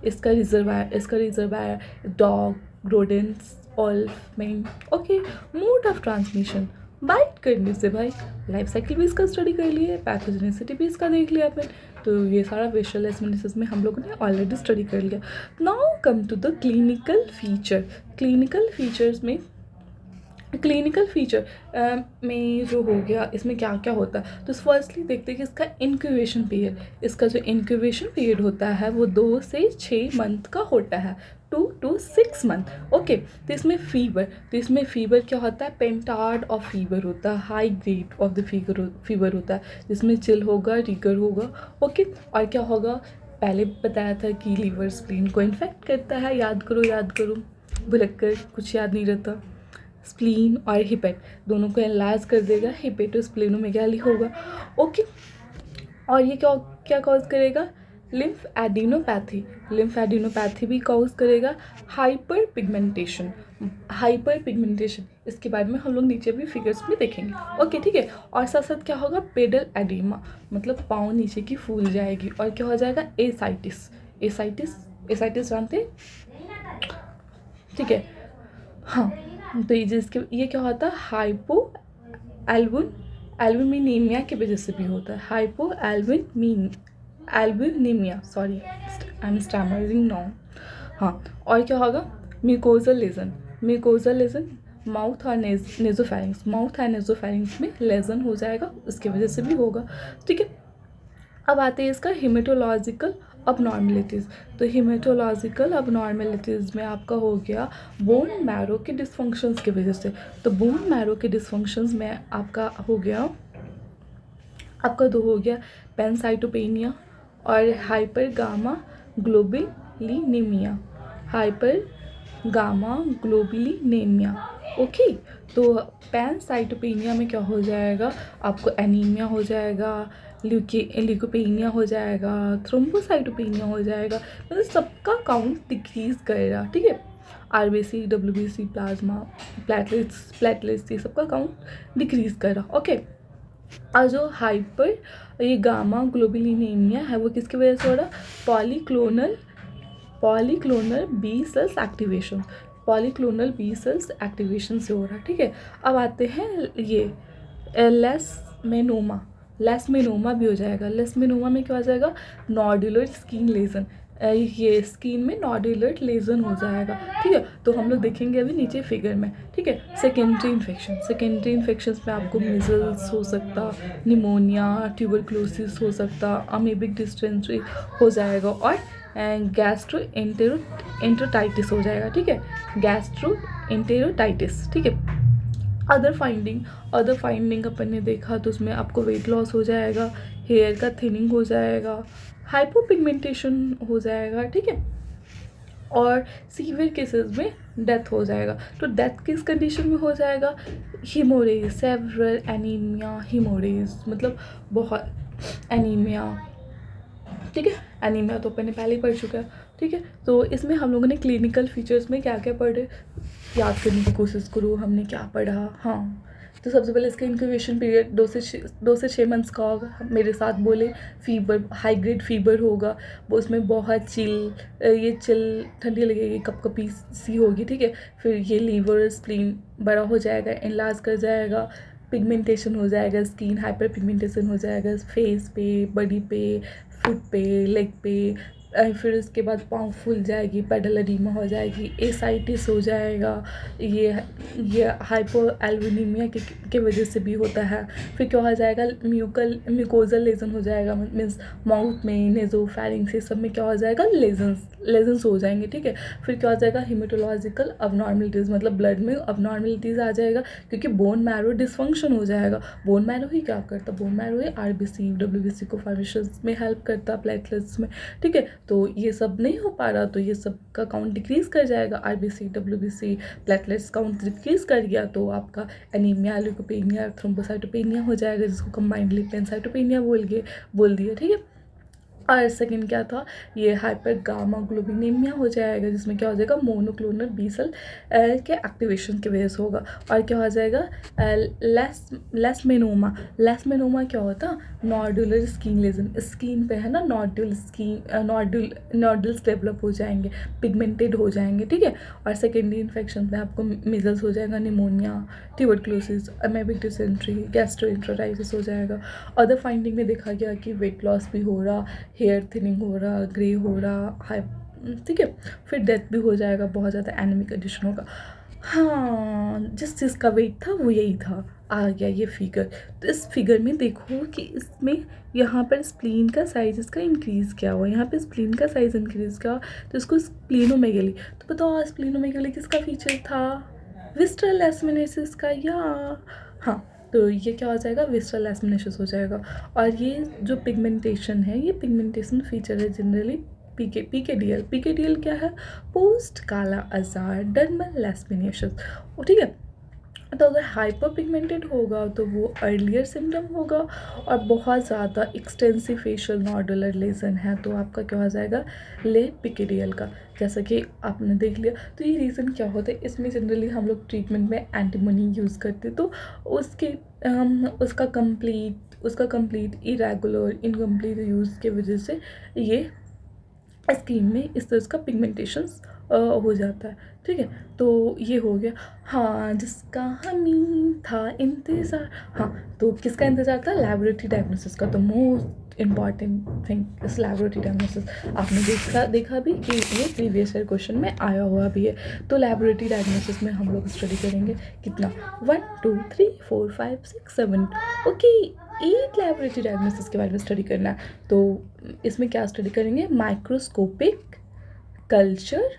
इसका रिजर्वायर डॉग, रोडेंट्स, ऑल्फमेन। Okay, mode of transmission, bite करने से। भाई लाइफ साइकिल भी इसका स्टडी कर लिए, पैथोजेनेसिटी भी इसका देख लिया अपन। तो ये सारा विस्ट्रल लेशमैनियासिस में हम लोगों ने ऑलरेडी स्टडी कर लिया। Now come to the clinical feature में जो हो गया, इसमें क्या क्या होता है। तो फर्स्टली देखते हैं कि इसका इंक्यूबेशन पीरियड होता है वो 2 से 6 मंथ का होता है। 2 to 6 मंथ। ओके, तो इसमें फीवर क्या होता है, पेंटार्ड ऑफ फीवर होता है, high grade of the fever होता है, जिसमें चिल होगा, रिगर होगा। ओके, और क्या होगा, पहले बताया था कि लीवर स्प्लीन को इन्फेक्ट करता है, याद करो, भुलक्कर कुछ याद नहीं रहता। स्प्लीन और हिपेट दोनों को एनलार्ज कर देगा, हिपेटोस्प्लेनोमेगाली होगा। ओके, और ये क्या क्या कॉज करेगा, लिम्फ एडिनोपैथी भी कॉज करेगा, हाइपर पिगमेंटेशन। इसके बारे में हम लोग नीचे भी फिगर्स में देखेंगे। ओके, ठीक है। और साथ साथ क्या होगा, पेडल एडिमा, मतलब पाँव नीचे की फूल जाएगी। और क्या हो जाएगा, एसाइटिस जानते हैं, ठीक है। हाँ, तो ये क्या होता है, हाइपो एल्बुमिनीमिया की वजह से भी होता है, hypo albuminemia, sorry I am stammering now. हाँ, और क्या होगा, म्यूकोजल लेजन माउथ और नेजोफैरिंग्स में लेजन हो जाएगा, उसकी वजह से भी होगा, ठीक है। अब आते हैं इसका हिमेटोलॉजिकल अबनॉर्मेलिटीज़। तो हिमेटोलॉजिकल अबनॉर्मेलिटीज़ में आपका हो गया बोन मैरो के डिसफंक्शंस की वजह से। तो बोन मैरो के डिसफंक्शंस में आपका हो गया पैनसाइटोपेनिया और हाइपर गामा ग्लोबुलिनेमिया। ओके, तो पैनसाइटोपेनिया में क्या हो जाएगा, आपको एनीमिया हो जाएगा, ल्यूकोपेनिया हो जाएगा, थ्रोम्बोसाइटोपेनिया हो जाएगा, मतलब सबका काउंट डिक्रीज करेगा, ठीक है। आरबीसी, डब्ल्यूबीसी, प्लाज्मा, प्लेटलेट्स ये सबका काउंट डिक्रीज करेगा। ओके, और जो हाइपर ये गामा ग्लोबुलिनेमिया है वो किसकी वजह से हो रहा, पॉलीक्लोनल बी सेल्स एक्टिवेशन से हो रहा है, ठीक है। अब आते हैं ये लेसमेनोमा भी हो जाएगा। लेसमेनोमा में क्या हो जाएगा, नॉड्यूलर स्किन लेजन, ये स्किन में नॉड्यूलर लेजन हो जाएगा, ठीक है। तो हम लोग देखेंगे अभी नीचे फिगर में, ठीक है। सेकेंडरी इन्फेक्शंस में आपको मिजल्स हो सकता, निमोनिया, ट्यूबरक्लोसिस हो सकता, अमीबिक डिस्टेंट्री हो जाएगा, और गैस्ट्रोएंटेरोटाइटिस हो जाएगा, ठीक है, गैस्ट्रोएंटेरोटाइटिस, ठीक है। अदर फाइंडिंग अपन ने देखा तो उसमें आपको वेट लॉस हो जाएगा, हेयर का थिनिंग हो जाएगा, हाइपोपिगमेंटेशन हो जाएगा, ठीक है, और सीवियर केसेस में डेथ हो जाएगा। तो डेथ किस कंडीशन में हो जाएगा, हीमोरेज, सेवरल एनीमिया, हीमोरेज मतलब बहुत एनीमिया, ठीक है। एनीमिया तो अपन ने पहले ही पढ़ चुका है, ठीक है। तो इसमें हम लोगों ने क्लिनिकल फीचर्स में क्या क्या पढ़े, याद करने की कोशिश करो हमने क्या पढ़ा। हाँ, तो सबसे पहले इसका इंक्यूबेशन पीरियड 2 से 6 मंथ्स का होगा, मेरे साथ बोले। फीवर, हाई ग्रेड फीवर होगा, वो उसमें बहुत चिल ठंडी लगेगी, कपकपी सी होगी, ठीक है। फिर ये लीवर स्प्लीन बड़ा हो जाएगा, एनलार्ज कर जाएगा, पिगमेंटेशन हो जाएगा, स्किन हाइपर पिगमेंटेशन हो जाएगा, फेस पे, बॉडी पे, फुट पे, लेग पे, फिर उसके बाद पाँव फूल जाएगी, पेडल एडिमा हो जाएगी, एसाइटिस हो जाएगा, ये हाइपो एल्बुमिनिया के वजह से भी होता है। फिर क्या हो जाएगा, म्यूकोजल लेजन हो जाएगा, मीन्स माउथ में, नेजोफैरिंग्स ये सब में क्या हो जाएगा, लेजन्स हो जाएंगे, ठीक है। फिर क्या हो जाएगा, हिमेटोलॉजिकल अबनॉर्मेलिटीज़, मतलब ब्लड में अबनॉर्मेलिटीज़ आ जाएगा, क्योंकि बोन मैरो डिसफंक्शन हो जाएगा। बोन मैरो ही क्या करता, बोन मैरो ही आरबीसी, डब्ल्यूबीसी को फॉर्मेशन में हेल्प करता, प्लेटलेट्स में, ठीक है। तो ये सब नहीं हो पा रहा, तो ये सब का काउंट डिक्रीज कर जाएगा, RBC, WBC, platelets count decrease कर गया तो आपका एनीमिया, ल्यूकोपेनिया, थ्रोम्बोसाइटोपेनिया हो जाएगा, जिसको कंबाइंडली पैनसाइटोपेनिया बोल दिया, ठीक है। और सेकेंड क्या था, ये हाइपर गामा ग्लोबिनेमिया हो जाएगा, जिसमें क्या हो जाएगा, मोनोक्लोनल बी सेल के एक्टिवेशन की वजह से होगा। और क्या हो जाएगा, लेसमेनोमा क्या होता, नॉड्यूलर स्किन लेजन, स्किन पे है ना नॉड्यूल्स डेवलप हो जाएंगे, पिगमेंटेड हो जाएंगे, ठीक है। और सेकेंडरी इन्फेक्शन में आपको मिजल्स हो जाएगा, pneumonia, tuberculosis, amoebic dysentery, gastroenteritis हो जाएगा। अदर फाइंडिंग में देखा गया कि वेट लॉस भी हो रहा, हेयर थिनिंग हो रहा, ग्रे हो रहा, ठीक है। फिर डेथ भी हो जाएगा, बहुत ज़्यादा एनीमिक कंडीशन होगा। हाँ, जिस चीज़ का वेट था वो यही था, आ गया ये फिगर। तो इस फिगर में देखो कि इसमें यहाँ पर स्प्लीन का साइज इसका इंक्रीज़ किया हुआ, यहाँ पे स्प्लीन का साइज इंक्रीज़ किया हुआ, तो इसको स्प्लीनोमेगली। तो बताओ स्प्लीनोमेगली किसका फीचर था? विस्ट्रल लेशमैनियासिस का, या हाँ, तो ये क्या हो जाएगा? विस्ट्रल लेशमैनियासिस हो जाएगा। और ये जो पिगमेंटेशन है, ये पिगमेंटेशन फीचर है जनरली पीकेडीएल क्या है? पोस्ट काला अज़ार डर्मल लेशमैनियासिस। ठीक है। तो अगर हाइपर पिगमेंटेड होगा तो वो अर्लियर सिम्टम होगा, और बहुत ज़्यादा एक्सटेंसिव फेशियल नोडुलर लेजन है तो आपका क्या हो जाएगा? लेट पिकेडियल का, जैसा कि आपने देख लिया। तो ये रीज़न क्या होता है? इसमें जनरली हम लोग ट्रीटमेंट में एंटीमनी यूज़ करते, तो उसके उसका कंप्लीट इरेगुलर इनकम्प्लीट यूज़ की वजह से ये स्किन में इस तरह का पिगमेंटेशंस हो जाता है। ठीक है, तो ये हो गया। हाँ, जिसका हमें था इंतज़ार, हाँ, तो किसका इंतज़ार था? लैबोरेटरी डायग्नोसिस का। तो मोस्ट इम्पॉर्टेंट थिंग इस लैबोरेटरी डायग्नोसिस, आपने देखा भी कि ये प्रीवियस ईयर क्वेश्चन में आया हुआ भी है। तो लैबोरेटरी डायग्नोसिस में हम लोग स्टडी करेंगे कितना? 1 2 3 4 5 6 7, ओके, 8 लैबोरेटरी डायग्नोसिस के बारे में स्टडी करना है। तो इसमें क्या स्टडी करेंगे? Microscopic culture,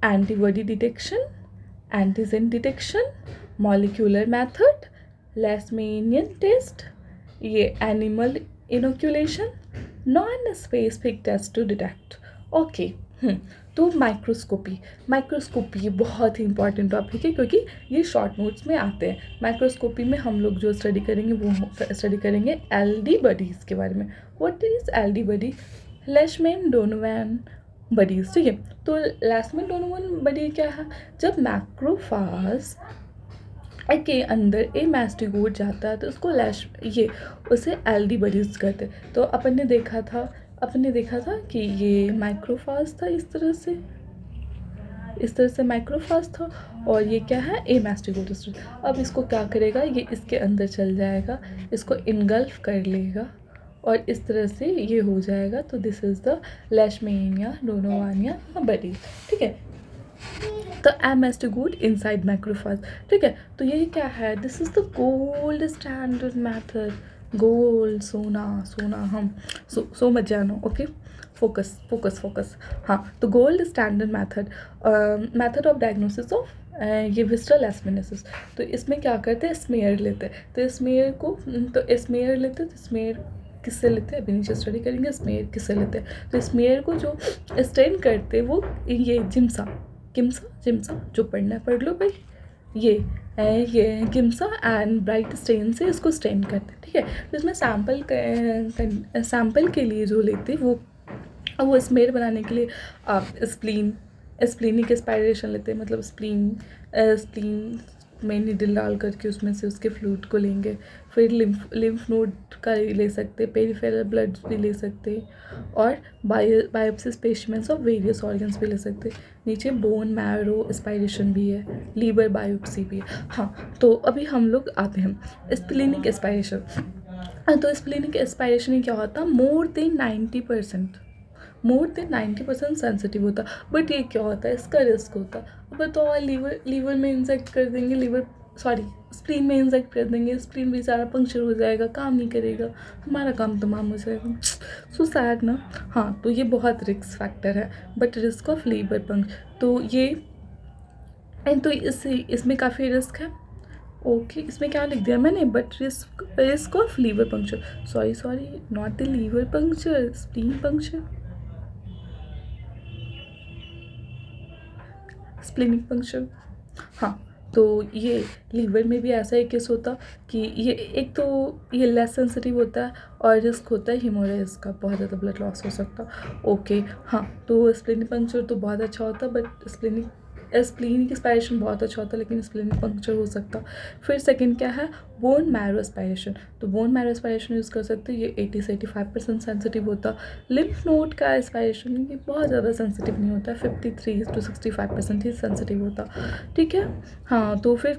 antibody detection, antigen detection, molecular method, leishmanin test, ये animal inoculation, non specific test to detect. Okay, तो माइक्रोस्कोपी बहुत ही इंपॉर्टेंट टॉपिक है क्योंकि ये शॉर्ट नोट्स में आते हैं। माइक्रोस्कोपी में हम लोग जो स्टडी करेंगे वो स्टडी करेंगे एलडी बडीज़ के बारे में। What is LD body? Leishman Donovan bodies. ठीक है, तो लेशमैन डोनोवन बडी क्या है? जब मैक्रोफाज के अंदर ए मैस्टिगोट जाता है तो उसको उसे एलडी बडीज़ कहते हैं। तो अपन ने देखा था कि ये माइक्रोफाज था, इस तरह से माइक्रोफाज था, और ये क्या है? ए मैस्टिगोटस। अब इसको क्या करेगा? ये इसके अंदर चल जाएगा, इसको इनगल्फ कर लेगा, और इस तरह से ये हो जाएगा। तो दिस इज़ द लेशमैनिया डोनोवानिया बडी। ठीक है, तो एमेस्टिगोट इनसाइड मैक्रोफाज। ठीक है, तो ये क्या है? This is the gold standard method. Gold, सोना हम सो मत जानो। Okay, focus. हाँ, तो gold standard method of diagnosis of ये विस्ट्रल लेशमैनियासिस। तो इसमें क्या करते हैं? स्मेयर लेते हैं। तो स्मेयर किससे लेते हैं? अभी नीचे स्टडी करेंगे स्मेयर किससे लेते हैं। तो स्मेयर को जो स्टेन करते हैं वो ये जिम्सा जो पढ़ना है पढ़ लो भाई। ये गिम्सा एंड ब्राइट स्टेन से इसको स्टेन करते हैं। ठीक है, तो इसमें सैम्पल के लिए जो लेते हैं वो स्मेयर बनाने के लिए आप स्प्लीनिक एस्पायरेशन लेते हैं। मतलब स्प्लीन में निडल डाल करके उसमें से उसके फ्लूइड को लेंगे। फिर लिम्फ नोड का ले सकते, पेरिफेरल ब्लड भी ले सकते, और biopsy specimens of various organs भी ले सकते। नीचे बोन मैरो एस्पायरेशन भी है, लीवर बायोप्सी भी है। हाँ, तो अभी हम लोग आते हैं स्प्लीनिक एस्पायरेशन। तो स्प्लीनिक एस्पायरेशन क्या होता है? मोर देन 90% सेंसिटिव होता। बट ये क्या होता है? इसका रिस्क होता। अब बताओ, लीवर में इंजेक्ट कर देंगे, स्प्लीन में इंजेक्ट कर देंगे, स्प्लीन बेचारा पंक्चर हो जाएगा, काम नहीं करेगा, हमारा काम तमाम हो जाएगा। सो सैड ना। हाँ, तो ये बहुत रिस्क फैक्टर है। But risk of liver puncture, तो इसमें काफ़ी रिस्क है। ओके, इसमें क्या लिख दिया मैंने? But risk of liver puncture, sorry, not the liver puncture, spleen puncture, splenic puncture. हाँ, तो ये लीवर में भी ऐसा एक केस होता कि ये लेस सेंसिटिव होता है, और रिस्क होता है हेमोरेज का, बहुत ज़्यादा ब्लड लॉस हो सकता। ओके, हाँ, तो स्प्लीनिक पंक्चर तो बहुत अच्छा होता, बट स्प्लीनिक एस्पायरेशन बहुत अच्छा होता है, लेकिन स्प्लीनिक पंक्चर हो सकता। फिर सेकंड क्या है? Bone marrow aspiration. तो बोन मैरो एस्पायरेशन यूज़ कर सकते हैं, ये 80 से 85% सेंसिटिव होता। लिम्फ नोड का एस्पायरेशन ये बहुत ज़्यादा सेंसिटिव नहीं होता, 53 to 65% ही सेंसिटिव होता। ठीक है, हाँ, तो फिर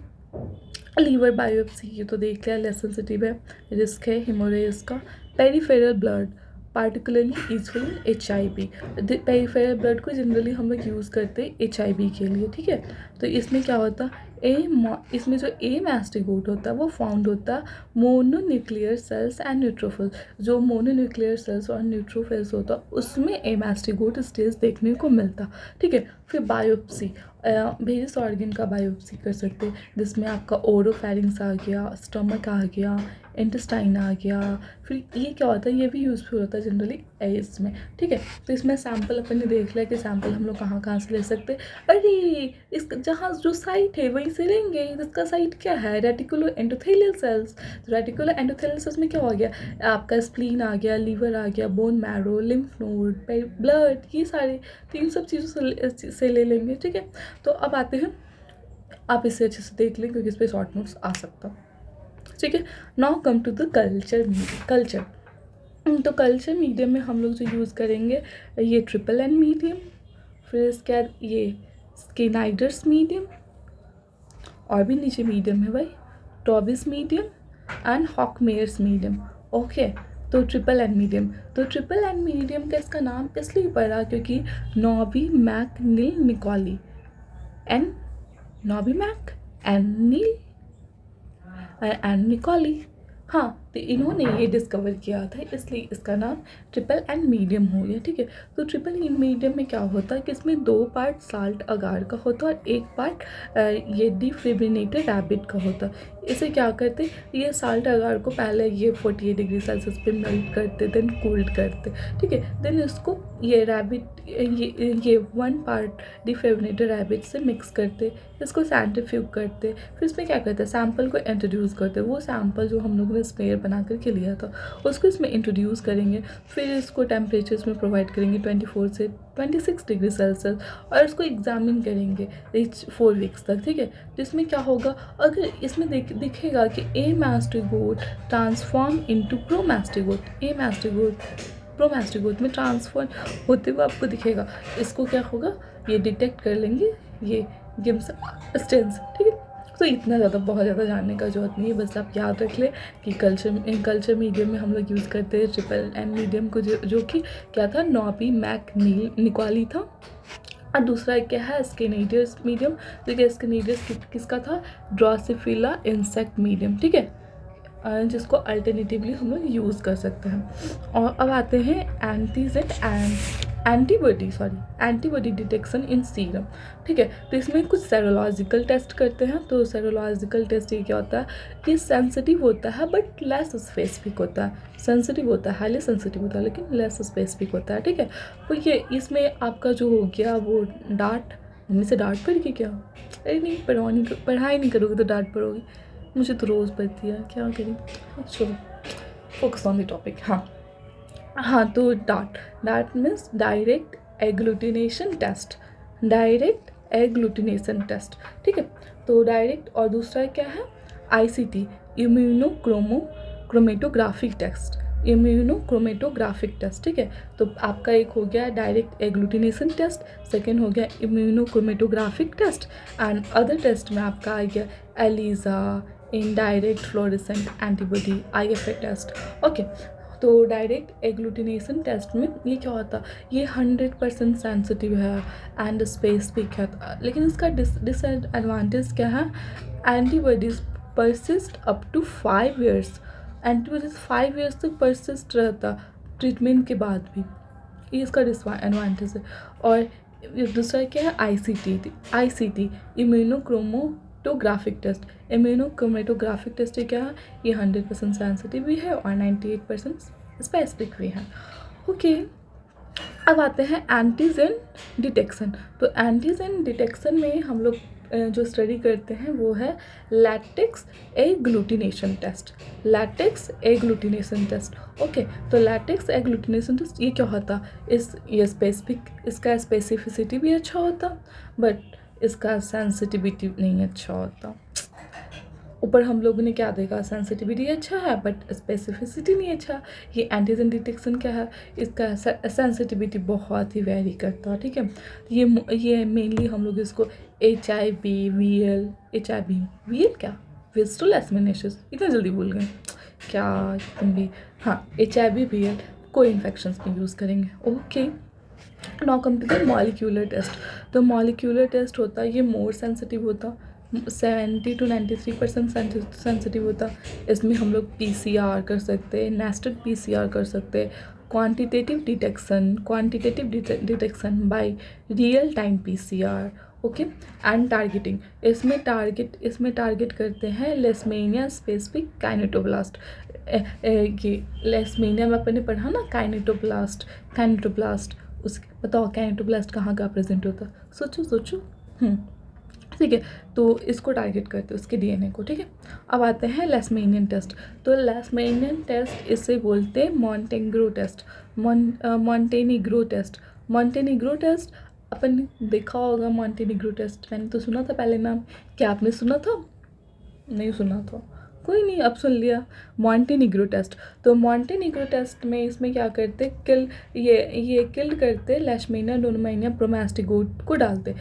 लीवर बायोप्सी, ये तो देख लिया, लेस सेंसिटिव है, रिस्क है हेमोरेज का। Peripheral blood, particularly useful in HIV। Peripheral blood को जनरली हम लोग यूज़ करते हैं HIV के लिए। ठीक है, तो इसमें क्या होता? इसमें जो ए मास्टिगोट होता है वो फाउंड होता है मोनोन्यूक्लियर सेल्स एंड न्यूट्रोफिल। जो मोनोन्यूक्लियर सेल्स और न्यूट्रोफिल्स होता है उसमें ए मास्टिगोट स्टेज देखने को मिलता। ठीक है, फिर बायोप्सी, वेरियस ऑर्गन का बायोप्सी कर सकते हैं, जिसमें आपका ओरोफैरिंग्स आ गया, स्टमक आ गया, इंटेस्टाइन आ गया। फिर ये क्या होता है, ये भी यूज़फुल होता है जनरली इसमें। ठीक है, तो इसमें सैंपल अपन ने देख लिया कि सैंपल हम लोग कहाँ कहाँ से ले सकते हैं। अरे इस जहाँ जो साइट है वहीं से लेंगे। इसका साइट क्या है, reticulo endothelial cells. Reticulo endothelial cells में क्या हो गया, आपका स्प्लीन आ गया, लीवर आ गया, bone marrow, lymph node, blood, ये सारे तीन सब चीज़ों से ले लेंगे। ठीक है, तो अब आते हैं, आप इसे अच्छे से देख लें क्योंकि इस पर शॉर्ट नोट्स आ सकता। ठीक है, now come to the culture. तो कल्चर मीडियम में हम लोग जो यूज़ करेंगे ये ट्रिपल एन मीडियम, फिर इसके बाद ये स्किनाइडर्स मीडियम, और भी नीचे मीडियम है भाई, Tobie's medium and Hockmeyer's medium. Okay, तो ट्रिपल एन मीडियम, तो ट्रिपल एन मीडियम का इसका नाम इसलिए पड़ा क्योंकि Novy MacNeal Nicolle and Novy Mac and Neal and Nicolle. हाँ, तो इन्होंने ये डिस्कवर किया था, इसलिए इसका नाम ट्रिपल एन मीडियम हो गया। ठीक है, तो ट्रिपल एन मीडियम में क्या होता है कि इसमें 2 पार्ट साल्ट अगार का होता है और 1 पार्ट ये डिफिब्रिनेटेड रैबिट का होता है। इसे क्या करते, ये साल्ट अगार को पहले ये 48 डिग्री सेल्सियस पे मेल्ट करते, देन कूल्ड करते। ठीक है, देन इसको ये रैबिट ये 1 पार्ट डिफिब्रिनेटेड रैबिट से मिक्स करते, इसको सेंट्रीफ्यूग करते, फिर इसमें क्या करते हैं, सैंपल को इंट्रोड्यूस करते। वो सैंपल जो हम लोगों ने स्पेयर बना करके लिया था उसको इसमें इंट्रोड्यूस करेंगे, फिर इसको टेम्परेचर्स में प्रोवाइड करेंगे 24 से 26 डिग्री सेल्सियस, और इसको एग्जामिन करेंगे 4 वीक्स तक। ठीक है, जिसमें क्या होगा, अगर इसमें दिखेगा कि ए मास्टिगोट ट्रांसफॉर्म इनटू प्रोमास्टिगोट, ए मास्टिगोट प्रोमास्टिगोट में ट्रांसफॉर्म होते हुए आपको दिखेगा, इसको क्या होगा, ये डिटेक्ट कर लेंगे ये गिम्स स्टेंस। ठीक है, तो इतना ज़्यादा बहुत ज़्यादा जानने का जरूरत नहीं है, बस आप याद रख लें कि कल्चर मीडियम में हम लोग यूज़ करते हैं ट्रिपल एन मीडियम को, जो कि क्या था, नॉबी मैक नील निकोली था। और दूसरा क्या है, स्किनेडियर्स मीडियम, जो कि स्किनेडियर्स किसका था, ड्रोसोफिला इंसेक्ट मीडियम। ठीक है, जिसको अल्टरनेटिवली हम लोग यूज़ कर सकते हैं। और अब आते हैं एंटीबॉडी डिटेक्शन इन सीरम। ठीक है, तो इसमें कुछ सेरोलॉजिकल टेस्ट करते हैं। तो सेरोलॉजिकल टेस्ट ये क्या होता है, ये सेंसिटिव होता है बट लेस स्पेसिफिक होता है। सेंसिटिव होता है, हाईली सेंसिटिव होता है, लेकिन लेस स्पेसिफिक होता है। ठीक है, तो ये इसमें आपका जो हो गया वो डांट, मम्मी से डांट पड़ गई क्या, अरे नहीं, पढ़ाई नहीं करोगे तो डांट पड़ोगी, मुझे तो रोज़ पड़ती है, क्या करें। चलो फोकस ऑन द टॉपिक। हाँ, तो DAT means direct agglutination test, ठीक है, तो डायरेक्ट। और दूसरा क्या है, ICT, इम्यूनोक्रोमेटोग्राफिक टेस्ट। ठीक है, तो आपका एक हो गया डायरेक्ट एग्लूटिनेशन टेस्ट, सेकेंड हो गया immunochromatographic test, and other test में आपका आ गया ELISA, indirect fluorescent antibody, IFA test. Okay, तो डायरेक्ट एग्लूटिनेशन टेस्ट में ये क्या होता है, ये 100% सेंसिटिव है एंड स्पेसिफिक है, लेकिन इसका डिसएडवांटेज क्या है, antibodies persist up to 5 years, antibodies 5 years तक परसिस्ट रहता ट्रीटमेंट के बाद भी, ये इसका डिसएडवांटेज है। और दूसरा क्या है, ICT इम्यूनोक्रोमेटोग्राफिक टेस्ट क्या है, ये 100% सेंसिटिव भी है और 98% स्पेसिफिक भी है। ओके, अब आते हैं एंटीजन डिटेक्शन। तो एंटीजन डिटेक्शन में हम लोग जो स्टडी करते हैं वो है लैटेक्स एग्लूटिनेशन टेस्ट। ओके, तो लैटेक्स एग्लूटिनेशन टेस्ट ये क्या होता, ये इसका स्पेसिफिसिटी भी अच्छा होता बट इसका सेंसिटिविटी नहीं अच्छा होता। ऊपर हम लोगों ने क्या देखा, सेंसिटिविटी अच्छा है बट स्पेसिफिसिटी नहीं अच्छा। ये एंटीजन डिटेक्शन क्या है, इसका सेंसिटिविटी बहुत ही वेरी करता है। ठीक है, ये मेनली हम लोग इसको HIV VL क्या, विस्टुला एस्मेनेशिस, इतना जल्दी भूल गए क्या तुम भी। हाँ, HIV VL कोई इन्फेक्शंस में यूज़ करेंगे। Okay, now come to the molecular test. तो मॉलिक्यूलर टेस्ट होता है, ये मोर सेंसिटिव होता, 70 to 93% सेंसिटिव होता। इसमें हम लोग PCR कर सकते हैं, नेस्टेड PCR कर सकते हैं, quantitative detection by real time PCR। Okay, and targeting, इसमें टारगेट करते हैं लेशमेनिया स्पेसिफिक काइनेटोब्लास्ट। ये लेशमेनिया में अपन ने पढ़ा ना, काइनेटोब्लास्ट। उस बताओ काइनेटोब्लास्ट कहाँ का प्रेजेंट होता, सोचो। ठीक है, तो इसको टारगेट करते हैं, उसके DNA को। ठीक है, अब आते हैं लेशमेनियन टेस्ट। तो लेशमेनियन टेस्ट इसे बोलते हैं मॉन्टेनिग्रो टेस्ट। अपन ने देखा होगा मॉन्टेनिग्रो टेस्ट, मैंने तो सुना था पहले नाम। क्या आपने सुना था? नहीं सुना था, कोई नहीं, अब सुन लिया। मॉन्टेनिग्रो टेस्ट, तो मॉन्टेनिग्रो टेस्ट में इसमें क्या करते, किल करते लेशमेनिया डोनोवानिया प्रोमास्टिगोट को डालते,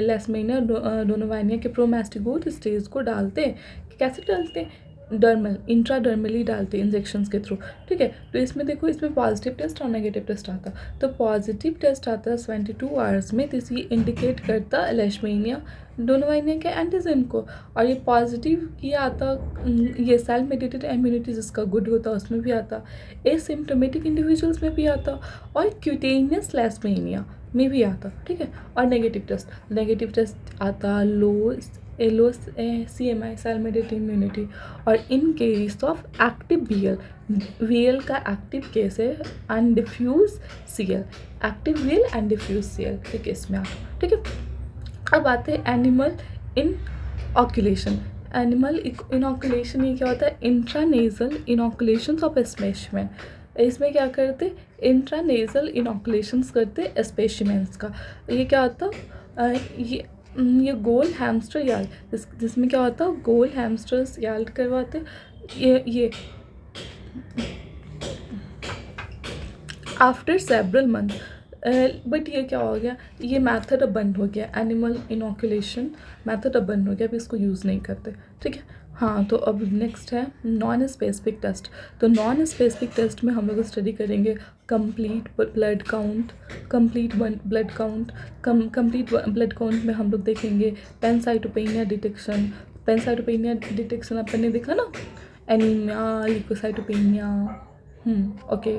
लेशमेनिया डोनोवानिया के प्रोमास्टिगोट स्टेज को डालते। कैसे डालते? इंट्राडर्मली डालते, इंजेक्शंस के थ्रू। ठीक है, तो इसमें देखो, इसमें पॉजिटिव टेस्ट और नेगेटिव टेस्ट आता। तो पॉजिटिव टेस्ट आता है 72 आवर्स में, तो इसी इंडिकेट करता लेशमेनिया डोनोवानिया के एंटीजन को। और ये पॉजिटिव ये आता, ये सेल मेडिएटेड इम्यूनिटी जिसका गुड होता उसमें भी आता, एसिम्प्टोमेटिक इंडिविजुअल्स में भी आता, और क्यूटेनियस लेशमेनिया में भी आता। ठीक है, और नेगेटिव टेस्ट आता low CMI cell mediated immunity. और in case of active VL का एक्टिव केस है undiffuse CL, active VL and diffuse CL के केस में आता। ठीक है, अब आते हैं एनिमल इनऑक्यूलेशन। एनिमल इनऑक्यूलेशन ये क्या होता है? Intranasal inoculation of specimen. इसमें क्या करते? इंट्रानेजल इनऑक्यूलेशंस करते स्पेसिमेंस का। ये क्या होता? ये गोल हैमस्टर यार्ड, जिसमें क्या होता? गोल हैमस्टर्स यार्ड करवाते। ये आफ्टर सेवरल मंथ। बट ये क्या हो गया, ये मेथड अब बंद हो गया, एनिमल इनॉक्यूलेशन मेथड अब बंद हो गया, अब इसको यूज़ नहीं करते। ठीक है, हाँ, तो अब नेक्स्ट है नॉन स्पेसिफिक टेस्ट। तो नॉन स्पेसिफिक टेस्ट में हम लोग स्टडी करेंगे complete blood count. Complete blood count में हम लोग देखेंगे पैनसाइटोपेनिया डिटेक्शन अपन ने देखा ना, एनीमिया, ल्यूकोसाइटोपेनिया। ओके,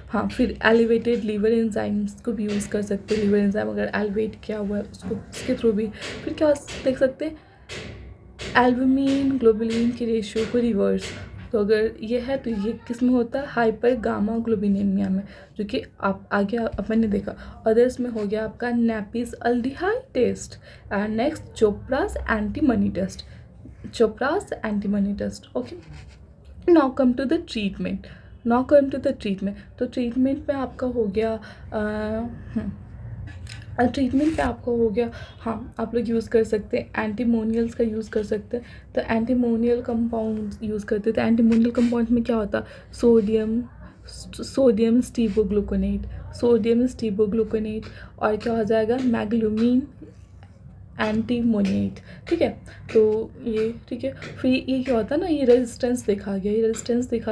हाँ, फिर एलिवेटेड लीवर एंजाइम्स को भी यूज़ कर सकते हैं। लीवर एंजाइम अगर एलिवेट किया हुआ है उसके थ्रू भी। फिर क्या देख सकते हैं? एल्बुमिन ग्लोबुलिन की रेशियो को रिवर्स। तो अगर ये है तो ये किस में होता है? हाइपर गामा ग्लोबिनेमिया में, जो कि आप आगे अपन ने देखा। अदर्स में हो गया आपका Napier's aldehyde test. And next Chopra's antimony test. Okay, now come to the treatment. तो ट्रीटमेंट में आपका हो गया हाँ, आप लोग यूज़ कर सकते हैं एंटीमोनियल्स का यूज़ कर सकते हैं। तो एंटीमोनियल कंपाउंड यूज़ करते हैं। तो एंटीमोनियल कंपाउंड में क्या होता? सोडियम स्टीबोग्लूकोनेट, और क्या हो जाएगा? मैग्लूमिन एंटीमोनिएट। ठीक है, तो ये ठीक है। फिर ये क्या होता है ना, ये रेजिस्टेंस देखा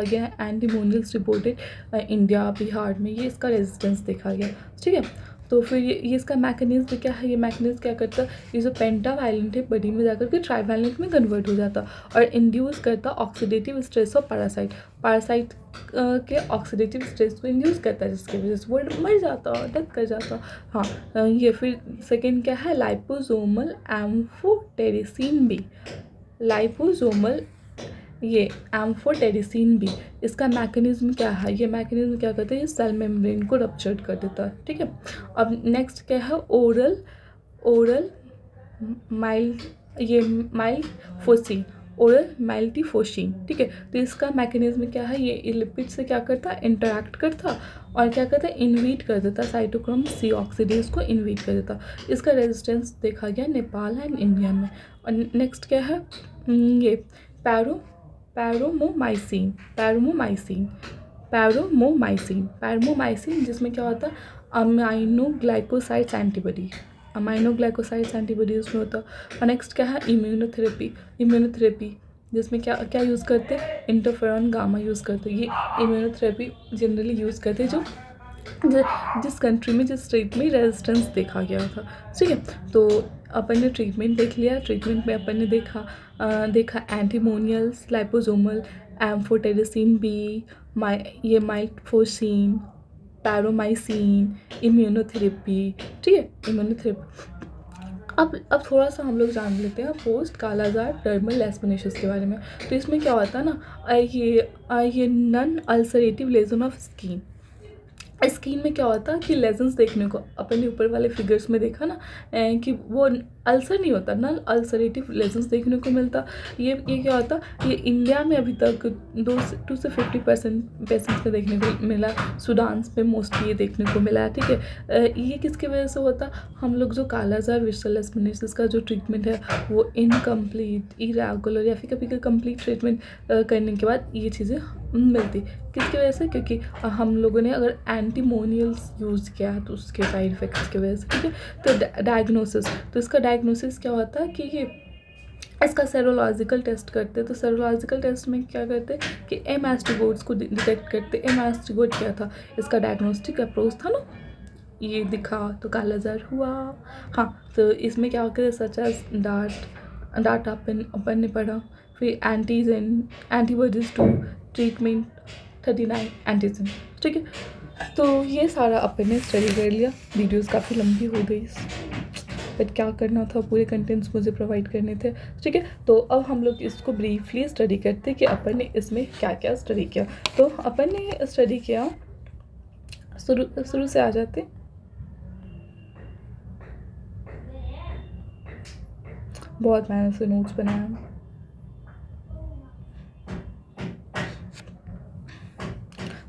गया है एंटीमोनियल्स रिपोर्टेड इंडिया बिहार में, ये इसका रेजिस्टेंस देखा गया। ठीक है, तो फिर ये इसका मैकेनिज्म क्या है? ये मैकेनिज्म क्या करता है? ये जो पेंटावायलेंट है बॉडी में जाकर के ट्राइवैलेंट में कन्वर्ट हो जाता और इंड्यूस करता ऑक्सीडेटिव स्ट्रेस ऑफ पैरासाइट के ऑक्सीडेटिव स्ट्रेस को इंड्यूस करता है, जिसकी वजह से वो मर जाता और डेथ कर जाता। हाँ, ये फिर सेकेंड क्या है? Liposomal amphotericin B. इसका मैकेनिज्म क्या है? ये मैकेनिज्म क्या करता है? ये सेल मेम्ब्रेन को रप्चर्ड कर देता है। ठीक है, अब नेक्स्ट क्या है? ओरल माइल्टीफोसिन। ठीक है, तो इसका मैकेनिज्म क्या है? ये लिपिड से क्या करता? इंटरैक्ट करता और क्या करता? इनवीट कर देता, साइटोक्रोम C ऑक्सीडेज को इनवीट कर देता। इसका रेजिस्टेंस देखा गया नेपाल एंड इंडिया में। और नेक्स्ट क्या है? ये पैरोमोमाइसिन, जिसमें क्या होता है? अमाइनोग्लाइकोसाइड्स एंटीबॉडी उसमें होता। और नेक्स्ट क्या है? इम्यूनोथेरेपी, जिसमें क्या यूज़ करते हैं? इंटरफेरॉन गामा यूज़ करते हैं। ये इम्यूनोथेरेपी जनरली यूज़ करते हैं जो जिस कंट्री में, जिस स्टेट में रेजिस्टेंस देखा गया था। ठीक है, तो अपन ने ट्रीटमेंट देख लिया। ट्रीटमेंट में अपन ने देखा एंटीमोनियल्स, लाइपोसोमल, एम्फोटेरिसिन बी, ये माइटफोर्सिन, पैरोमाइसिन, इम्यूनोथेरेपी। ठीक है, इम्यूनोथेरेपी। अब थोड़ा सा हम लोग जान लेते हैं पोस्ट कालाजार डर्मल लेस्पिनेशिस के बारे में। तो इसमें क्या होता है ना, ये non ulcerative lesion of skin. Skin में क्या होता है कि लेजन्स देखने को अपन ने ऊपर वाले फिगर्स में देखा ना, कि वो अल्सर नहीं होता, नॉन अल्सरेटिव लेजन्स देखने को मिलता। ये क्या होता, ये इंडिया में अभी तक 2 से 50% पेशेंट्स में देखने को मिला। सूडान में मोस्टली ये देखने को मिला है। ठीक है, ये किसकी वजह से होता, हम लोग जो कालाजार विसरल लेस्पिनेशिस का जो ट्रीटमेंट है वो इनकम्प्लीट, इरेगुलर या फिर कभी कंप्लीट ट्रीटमेंट करने के बाद ये चीज़ें मिलती। किसकी वजह से, क्योंकि हम लोगों ने अगर एंटीमोनियल्स यूज़ किया है तो उसके साइड इफ़ेक्ट्स की वजह से। ठीक है, तो डायग्नोसिस, तो इसका डायग्नोसिस क्या होता है कि ये इसका सेरोलॉजिकल टेस्ट करते हैं। तो सेरोलॉजिकल टेस्ट में क्या करते हैं कि एम एस्ट्रिगोट्स को डिटेक्ट करते। एम एस्ट्रिगोट क्या था, इसका डायग्नोस्टिक अप्रोच था ना, ये दिखा तो कालाजार हुआ। हाँ, तो इसमें क्या होता है, सच एज डार्ट अपन ने पढ़ा। फिर एंटीबॉडीज टू ट्रीटमेंट 39 एंटीजन। ठीक है, तो ये सारा अपन ने स्टडी कर लिया। वीडियोस काफ़ी लंबी हो गई, बट क्या करना था, पूरे कंटेंट्स मुझे प्रोवाइड करने थे। ठीक है, तो अब हम लोग इसको ब्रीफली स्टडी करते कि अपन ने इसमें क्या क्या स्टडी किया। तो अपन ने स्टडी किया, शुरू से आ जाते। बहुत मेहनत से नोट्स बनाया।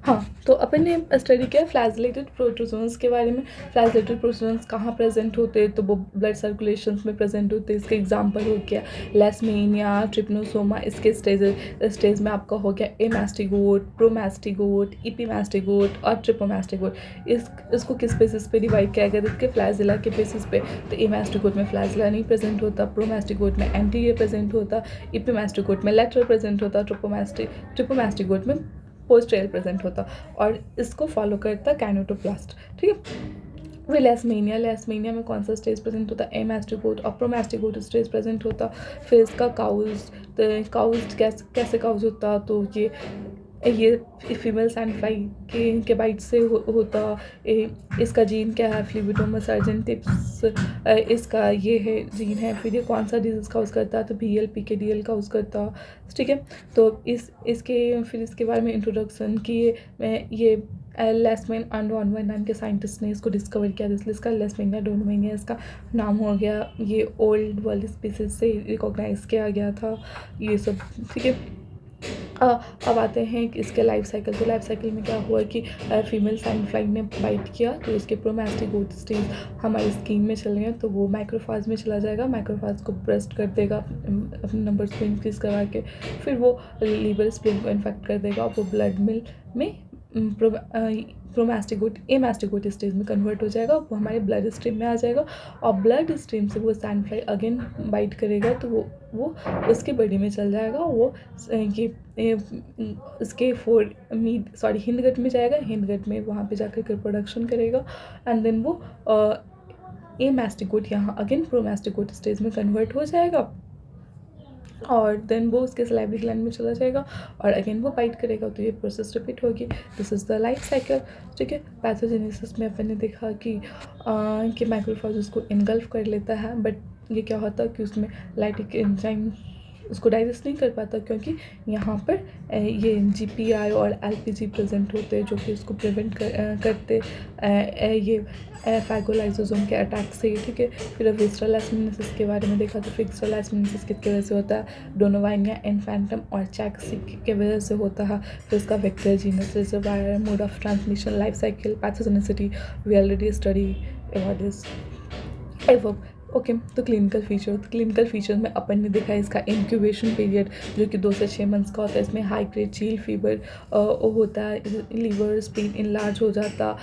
हाँ, तो अपन ने स्टडी किया फ्लैजेलेटेड प्रोटोजोन्स के बारे में। फ्लैजेलेटेड प्रोटोजोन्स कहाँ प्रेजेंट होते हैं, तो वो ब्लड सर्कुलेशंस में प्रेजेंट होते हैं। इसके एग्जांपल हो गया लेशमेनिया, ट्रिपनोसोमा। इसके स्टेज में आपका हो गया एमास्टिगोट, प्रोमास्टिगोट, इपीमास्टिगोट और ट्रिपोमास्टिगोट। इसको किस बेसिस पे डिवाइड किया गया, इसके फ्लैजिला के बेसिस पे। तो एमास्टिगोट में फ्लैजिला नहीं प्रेजेंट होता, प्रोमास्टिगोट में एंटीरियर प्रेजेंट होता, इपीमास्टिगोट में लेटरल प्रेजेंट होता, ट्रिपोमास्टिगोट में पोस्टेरियर प्रेजेंट होता, और इसको फॉलो करता कैनोटोप्लास्ट। ठीक है, फिर लेशमेनिया में कौन सा स्टेज प्रेजेंट होता, एमास्टिगोट और प्रोमास्टिगोट स्टेज प्रेजेंट होता। फिर इसका काउज कैसे काउज होता, तो ये फीमेल सैंडफ्लाई के बाइट से होता। इसका जीन क्या है, फ्लीबिडोमस अर्जेंटिप्स इसका ये है जीन है। फिर ये कौन सा डिजीज़ काउज करता है, तो VLPKDL काउज करता। ठीक है, तो फिर इसके बारे में इंट्रोडक्शन कि ये लेशमेन डोनोवन नाम के साइंटिस्ट ने इसको डिस्कवर किया, इसलिए इसका लेशमेनिया डोनोवेनिया इसका नाम हो गया। ये ओल्ड वर्ल्ड स्पीसीज से रिकॉग्नाइज किया गया था, ये सब। ठीक है, अब आते हैं कि इसके लाइफ साइकिल। तो लाइफ साइकिल में क्या हुआ कि फीमेल सैंडफ्लाई ने बाइट किया, तो इसके प्रोमास्टिगोट स्टेज हमारी स्किन में चल रहे हैं, तो वो माइक्रोफाज में चला जाएगा। माइक्रोफाज को ब्रेस्ट कर देगा अपने नंबर्स को इंक्रीज़ करवा के। फिर वो लीवर स्प्लीन को इन्फेक्ट कर देगा, और वो ब्लड में प्रोमास्टिगोट एमास्टिगोट स्टेज में कन्वर्ट हो जाएगा, वो हमारे ब्लड स्ट्रीम में आ जाएगा। और ब्लड स्ट्रीम से वो सैंडफ्लाई अगेन बाइट करेगा, तो वो उसके बॉडी में चल जाएगा। वो ये इसके हिंदगट में जाएगा। हिंदगट में वहाँ पे जाकर रिप्रोडक्शन करेगा, एंड देन वो एमास्टिगोट यहाँ अगेन प्रोमास्टिगोट स्टेज में कन्वर्ट हो जाएगा, और देन वो उसके सलाइवरी ग्लैंड में चला जाएगा, और अगेन वो बाइट करेगा। तो ये प्रोसेस रिपीट होगी। This is the life cycle. ठीक है, पैथोजेनेसिस में अपन ने देखा कि माइक्रोफाज उसको इनगल्फ कर लेता है, बट ये क्या होता है कि उसमें लाइटिक एंजाइम उसको डाइजेस्ट नहीं कर पाता, क्योंकि यहाँ पर ये GPI और LPG प्रेजेंट होते हैं, जो कि उसको प्रिवेंट करते ये फैगोलाइसोसोम के अटैक से। ठीक है, फिर अब विस्ट्रल लेशमेनियासिस के बारे में देखा, तो विस्ट्रल लेशमेनियासिस किसकी वजह से होता है, डोनोवाइनिया इन्फेंटम और चैक्सिक के वजह से होता है। फिर उसका vector, genus, reservoir, mode of transmission, life cycle, pathogenicity we already study about this. Okay, तो क्लिनिकल फीचर में अपन ने देखा है इसका इंक्यूबेशन पीरियड, जो कि 2 से 6 मंथ्स का होता है। इसमें हाई ग्रेड चील फीवर होता है, लीवर स्प्लीन इनलार्ज हो जाता,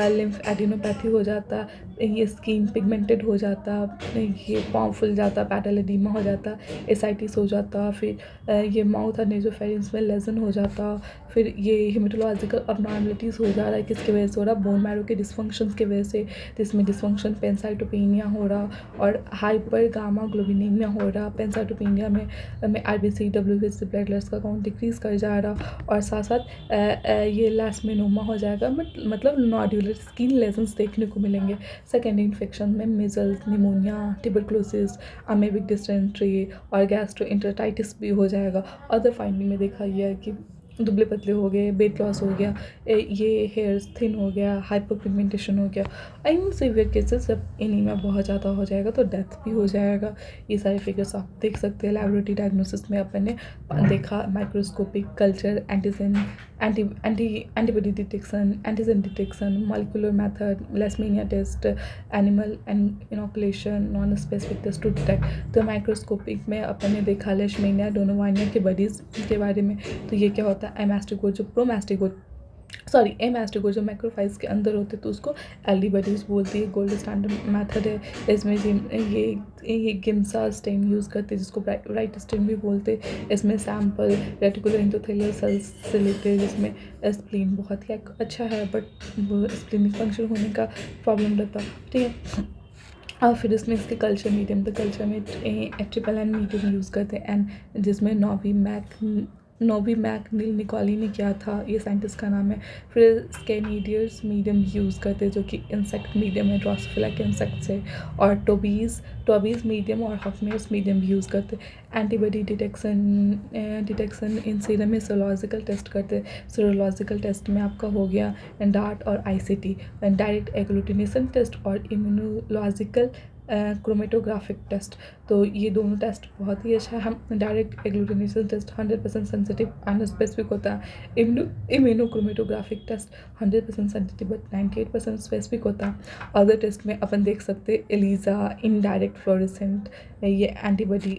लिम्फ एडिनोपैथी हो जाता, ये स्किन पिगमेंटेड हो जाता, ये पाँव फूल जाता, पैटल एडीमा हो जाता, एसाइटिस हो जाता, फिर ये माउथ और नेजोफेरेंस में लेजन हो जाता, फिर ये हेमेटोलॉजिकल अबनॉर्मलिटीज़ हो जा रहा है। किसकी वजह से हो रहा है, बोन मैरो के डिसफंक्शंस की वजह से। तो इसमें डिसफंक्शन पेनसाइटोपेनिया हो रहा, और हाइपर गामा ग्लोबिनेमिया हो रहा, पेंसाटोपेनिया में आरबीसी डब्ल्यूबीसी प्लेटलेट्स का काउंट डिक्रीज कर जा रहा, और साथ साथ ये लास्मेनोमा हो जाएगा, मतलब नॉड्यूलर स्किन लेजन्स देखने को मिलेंगे। सेकेंडरी इन्फेक्शन में measles, pneumonia, tuberculosis, amoebic dysentery और गैस्ट्रोएंटेराइटिस भी हो जाएगा। अदर फाइंडिंग में देखा गया है कि दुबले पतले हो गए, वेट लॉस हो गया, ये हेयर्स थिन हो गया, हाइपर पिगमेंटेशन हो गया। इन सीवियर केसेस जब एनीमिया बहुत ज़्यादा हो जाएगा तो डेथ भी हो जाएगा। ये सारे फिगर्स आप देख सकते हैं। लैबोरेटरी डायग्नोसिस में अपन ने देखा microscopic culture, antibody detection, antigen detection, molecular method, leishmania test, animal inoculation, non specific test to detect. तो माइक्रोस्कोपिक में अपन ने देखा लेशमीनिया, डोनोवानिया के बडीज़ के बारे में। तो ये क्या होता है, एमास्टिकोज जो एमास्टिकोज जो मैक्रोफाइल्स के अंदर होते हैं तो उसको एल्डी बडीज बोलती है। गोल्ड स्टैंडर्ड मेथड है इसमें। ये गिम्सा स्टेन यूज़ करते हैं जिसको ब्राइट स्टेन भी बोलते हैं। इसमें सैम्पल रेटिकुलर एंडोथेलियल सेल्स से लेते हैं, जिसमें स्प्लीन बहुत ही अच्छा है बट स्प्लीनिक फंक्शन होने का प्रॉब्लम रहता है, ठीक है। और फिर इसमें इसके कल्चर मीडियम, तो कल्चर में ट्रिपल एन मीडियम यूज़ करते हैं, एंड जिसमें नोवी मैक नील निकोली ने किया था, ये साइंटिस्ट का नाम है। फिर स्कैनिडियर्स मीडियम यूज़ करते हैं जो कि इंसेक्ट मीडियम है, ड्रोसोफिला के इंसेक्ट से। और टोबीज़ मीडियम और हफमेयर्स मीडियम यूज़ करते हैं। एंटीबॉडी डिटेक्शन इन सीरम में सीरोलॉजिकल टेस्ट करते हैं। सीरोलॉजिकल टेस्ट में आपका हो गया डार्ट और आईसीटी, डायरेक्ट एग्लूटिनेशन टेस्ट और इम्यूनोलॉजिकल क्रोमेटोग्राफिक टेस्ट। तो ये दोनों टेस्ट बहुत ही अच्छा है। हम direct agglutination test 100% sensitive and specific होता है। Immunochromatographic test 100% sensitive but 98% specific होता है। अदर टेस्ट में अपन देख सकते हैं एलिजा, इनडायरेक्ट फ्लोरेसेंट, ये एंटीबॉडी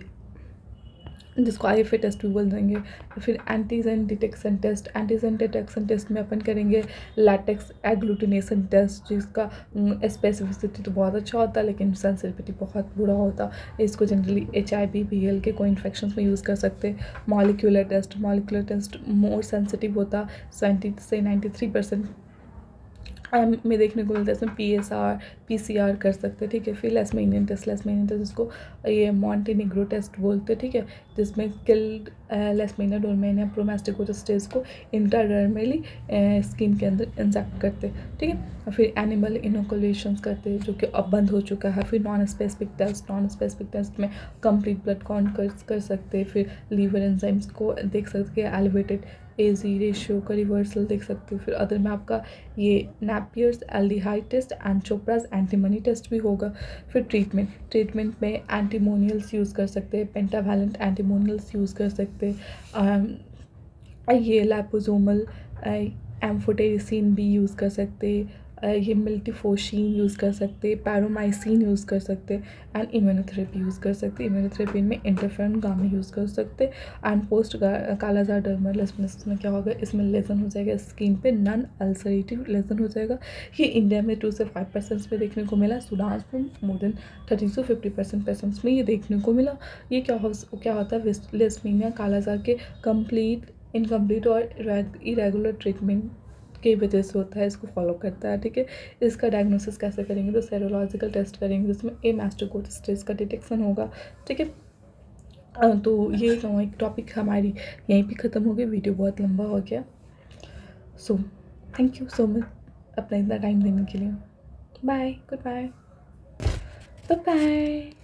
जिसको आईएफए टेस्ट भी बोल देंगे। फिर एंटीजन डिटेक्शन टेस्ट में अपन करेंगे लैटेक्स एग्लूटिनेशन टेस्ट, जिसका स्पेसिफिसिटी तो बहुत अच्छा होता है लेकिन सेंसिटिविटी बहुत बुरा होता है। इसको जनरली HIV-BL के कोई इन्फेक्शन में यूज़ कर सकते हैं। मॉलिक्यूलर टेस्ट मोर सेंसिटिव होता, 70 से 93% में देखने को मिलता है। इसमें PCR कर सकते हैं, ठीक है। फिर लेसमेनियन टेस्ट इसको ये मॉन्टेनिग्रो टेस्ट बोलते हैं, ठीक है, जिसमें किल्ड लेसमेनिया डोलमेनिया प्रोमास्टिकोटा स्टेज को इंट्राडर्मली स्किन के अंदर इंजेक्ट करते हैं, ठीक है। फिर एनिमल इनोकुलेशंस करते हैं जो कि अब बंद हो चुका है। फिर नॉन स्पेसिफिक टेस्ट में कंप्लीट ब्लड काउंट कर सकते हैं। फिर लीवर एंजाइम्स को देख सकते हैं, एलिवेटेड AZ रेशियो का रिवर्सल देख सकते हो। फिर अदर में आपका ये Napier's aldehyde test and Chopra's antimony test भी होगा। फिर ट्रीटमेंट में एंटीमोनियल्स यूज़ कर सकते हैं, पेंटावैलेंट एंटीमोनियल्स यूज़ कर सकते हैं। ये लैपोसोमल एम्फोटेरिसिन भी यूज़ कर सकते हैं। ये मिल्टीफोर्शिन यूज़ कर सकते हैं, पैरोमाइसिन यूज़ कर सकते हैं, एंड इम्यूनोथेरेपी यूज़ कर सकते हैं। इम्यूनोथेरेपी में इंटरफेरॉन गामा यूज़ कर सकते हैं। एंड पोस्ट कालाजार डर्मालिसिस में क्या होगा, इसमें लेजन हो जाएगा स्किन पे, नॉन अल्सरेटिव लेजन हो जाएगा। ये इंडिया में 2 से 5% में देखने को मिला, सूडान में मोर देन 30 से 50% पेशेंट्स में ये देखने को मिला। ये क्या होता है, लेसमीनिया कालाजार के इनकम्प्लीट और इरेगुलर ट्रीटमेंट की वजह से होता है, इसको फॉलो करता है, ठीक है। इसका डायग्नोसिस कैसे करेंगे, तो सेरोलॉजिकल टेस्ट करेंगे जिसमें एमास्टिकोसिस का डिटेक्शन होगा, ठीक है। तो ये एक टॉपिक हमारी यहीं पे ख़त्म हो गई, वीडियो बहुत लंबा हो गया। So thank you so much अपना इतना टाइम देने के लिए। Bye, good bye, bye bye.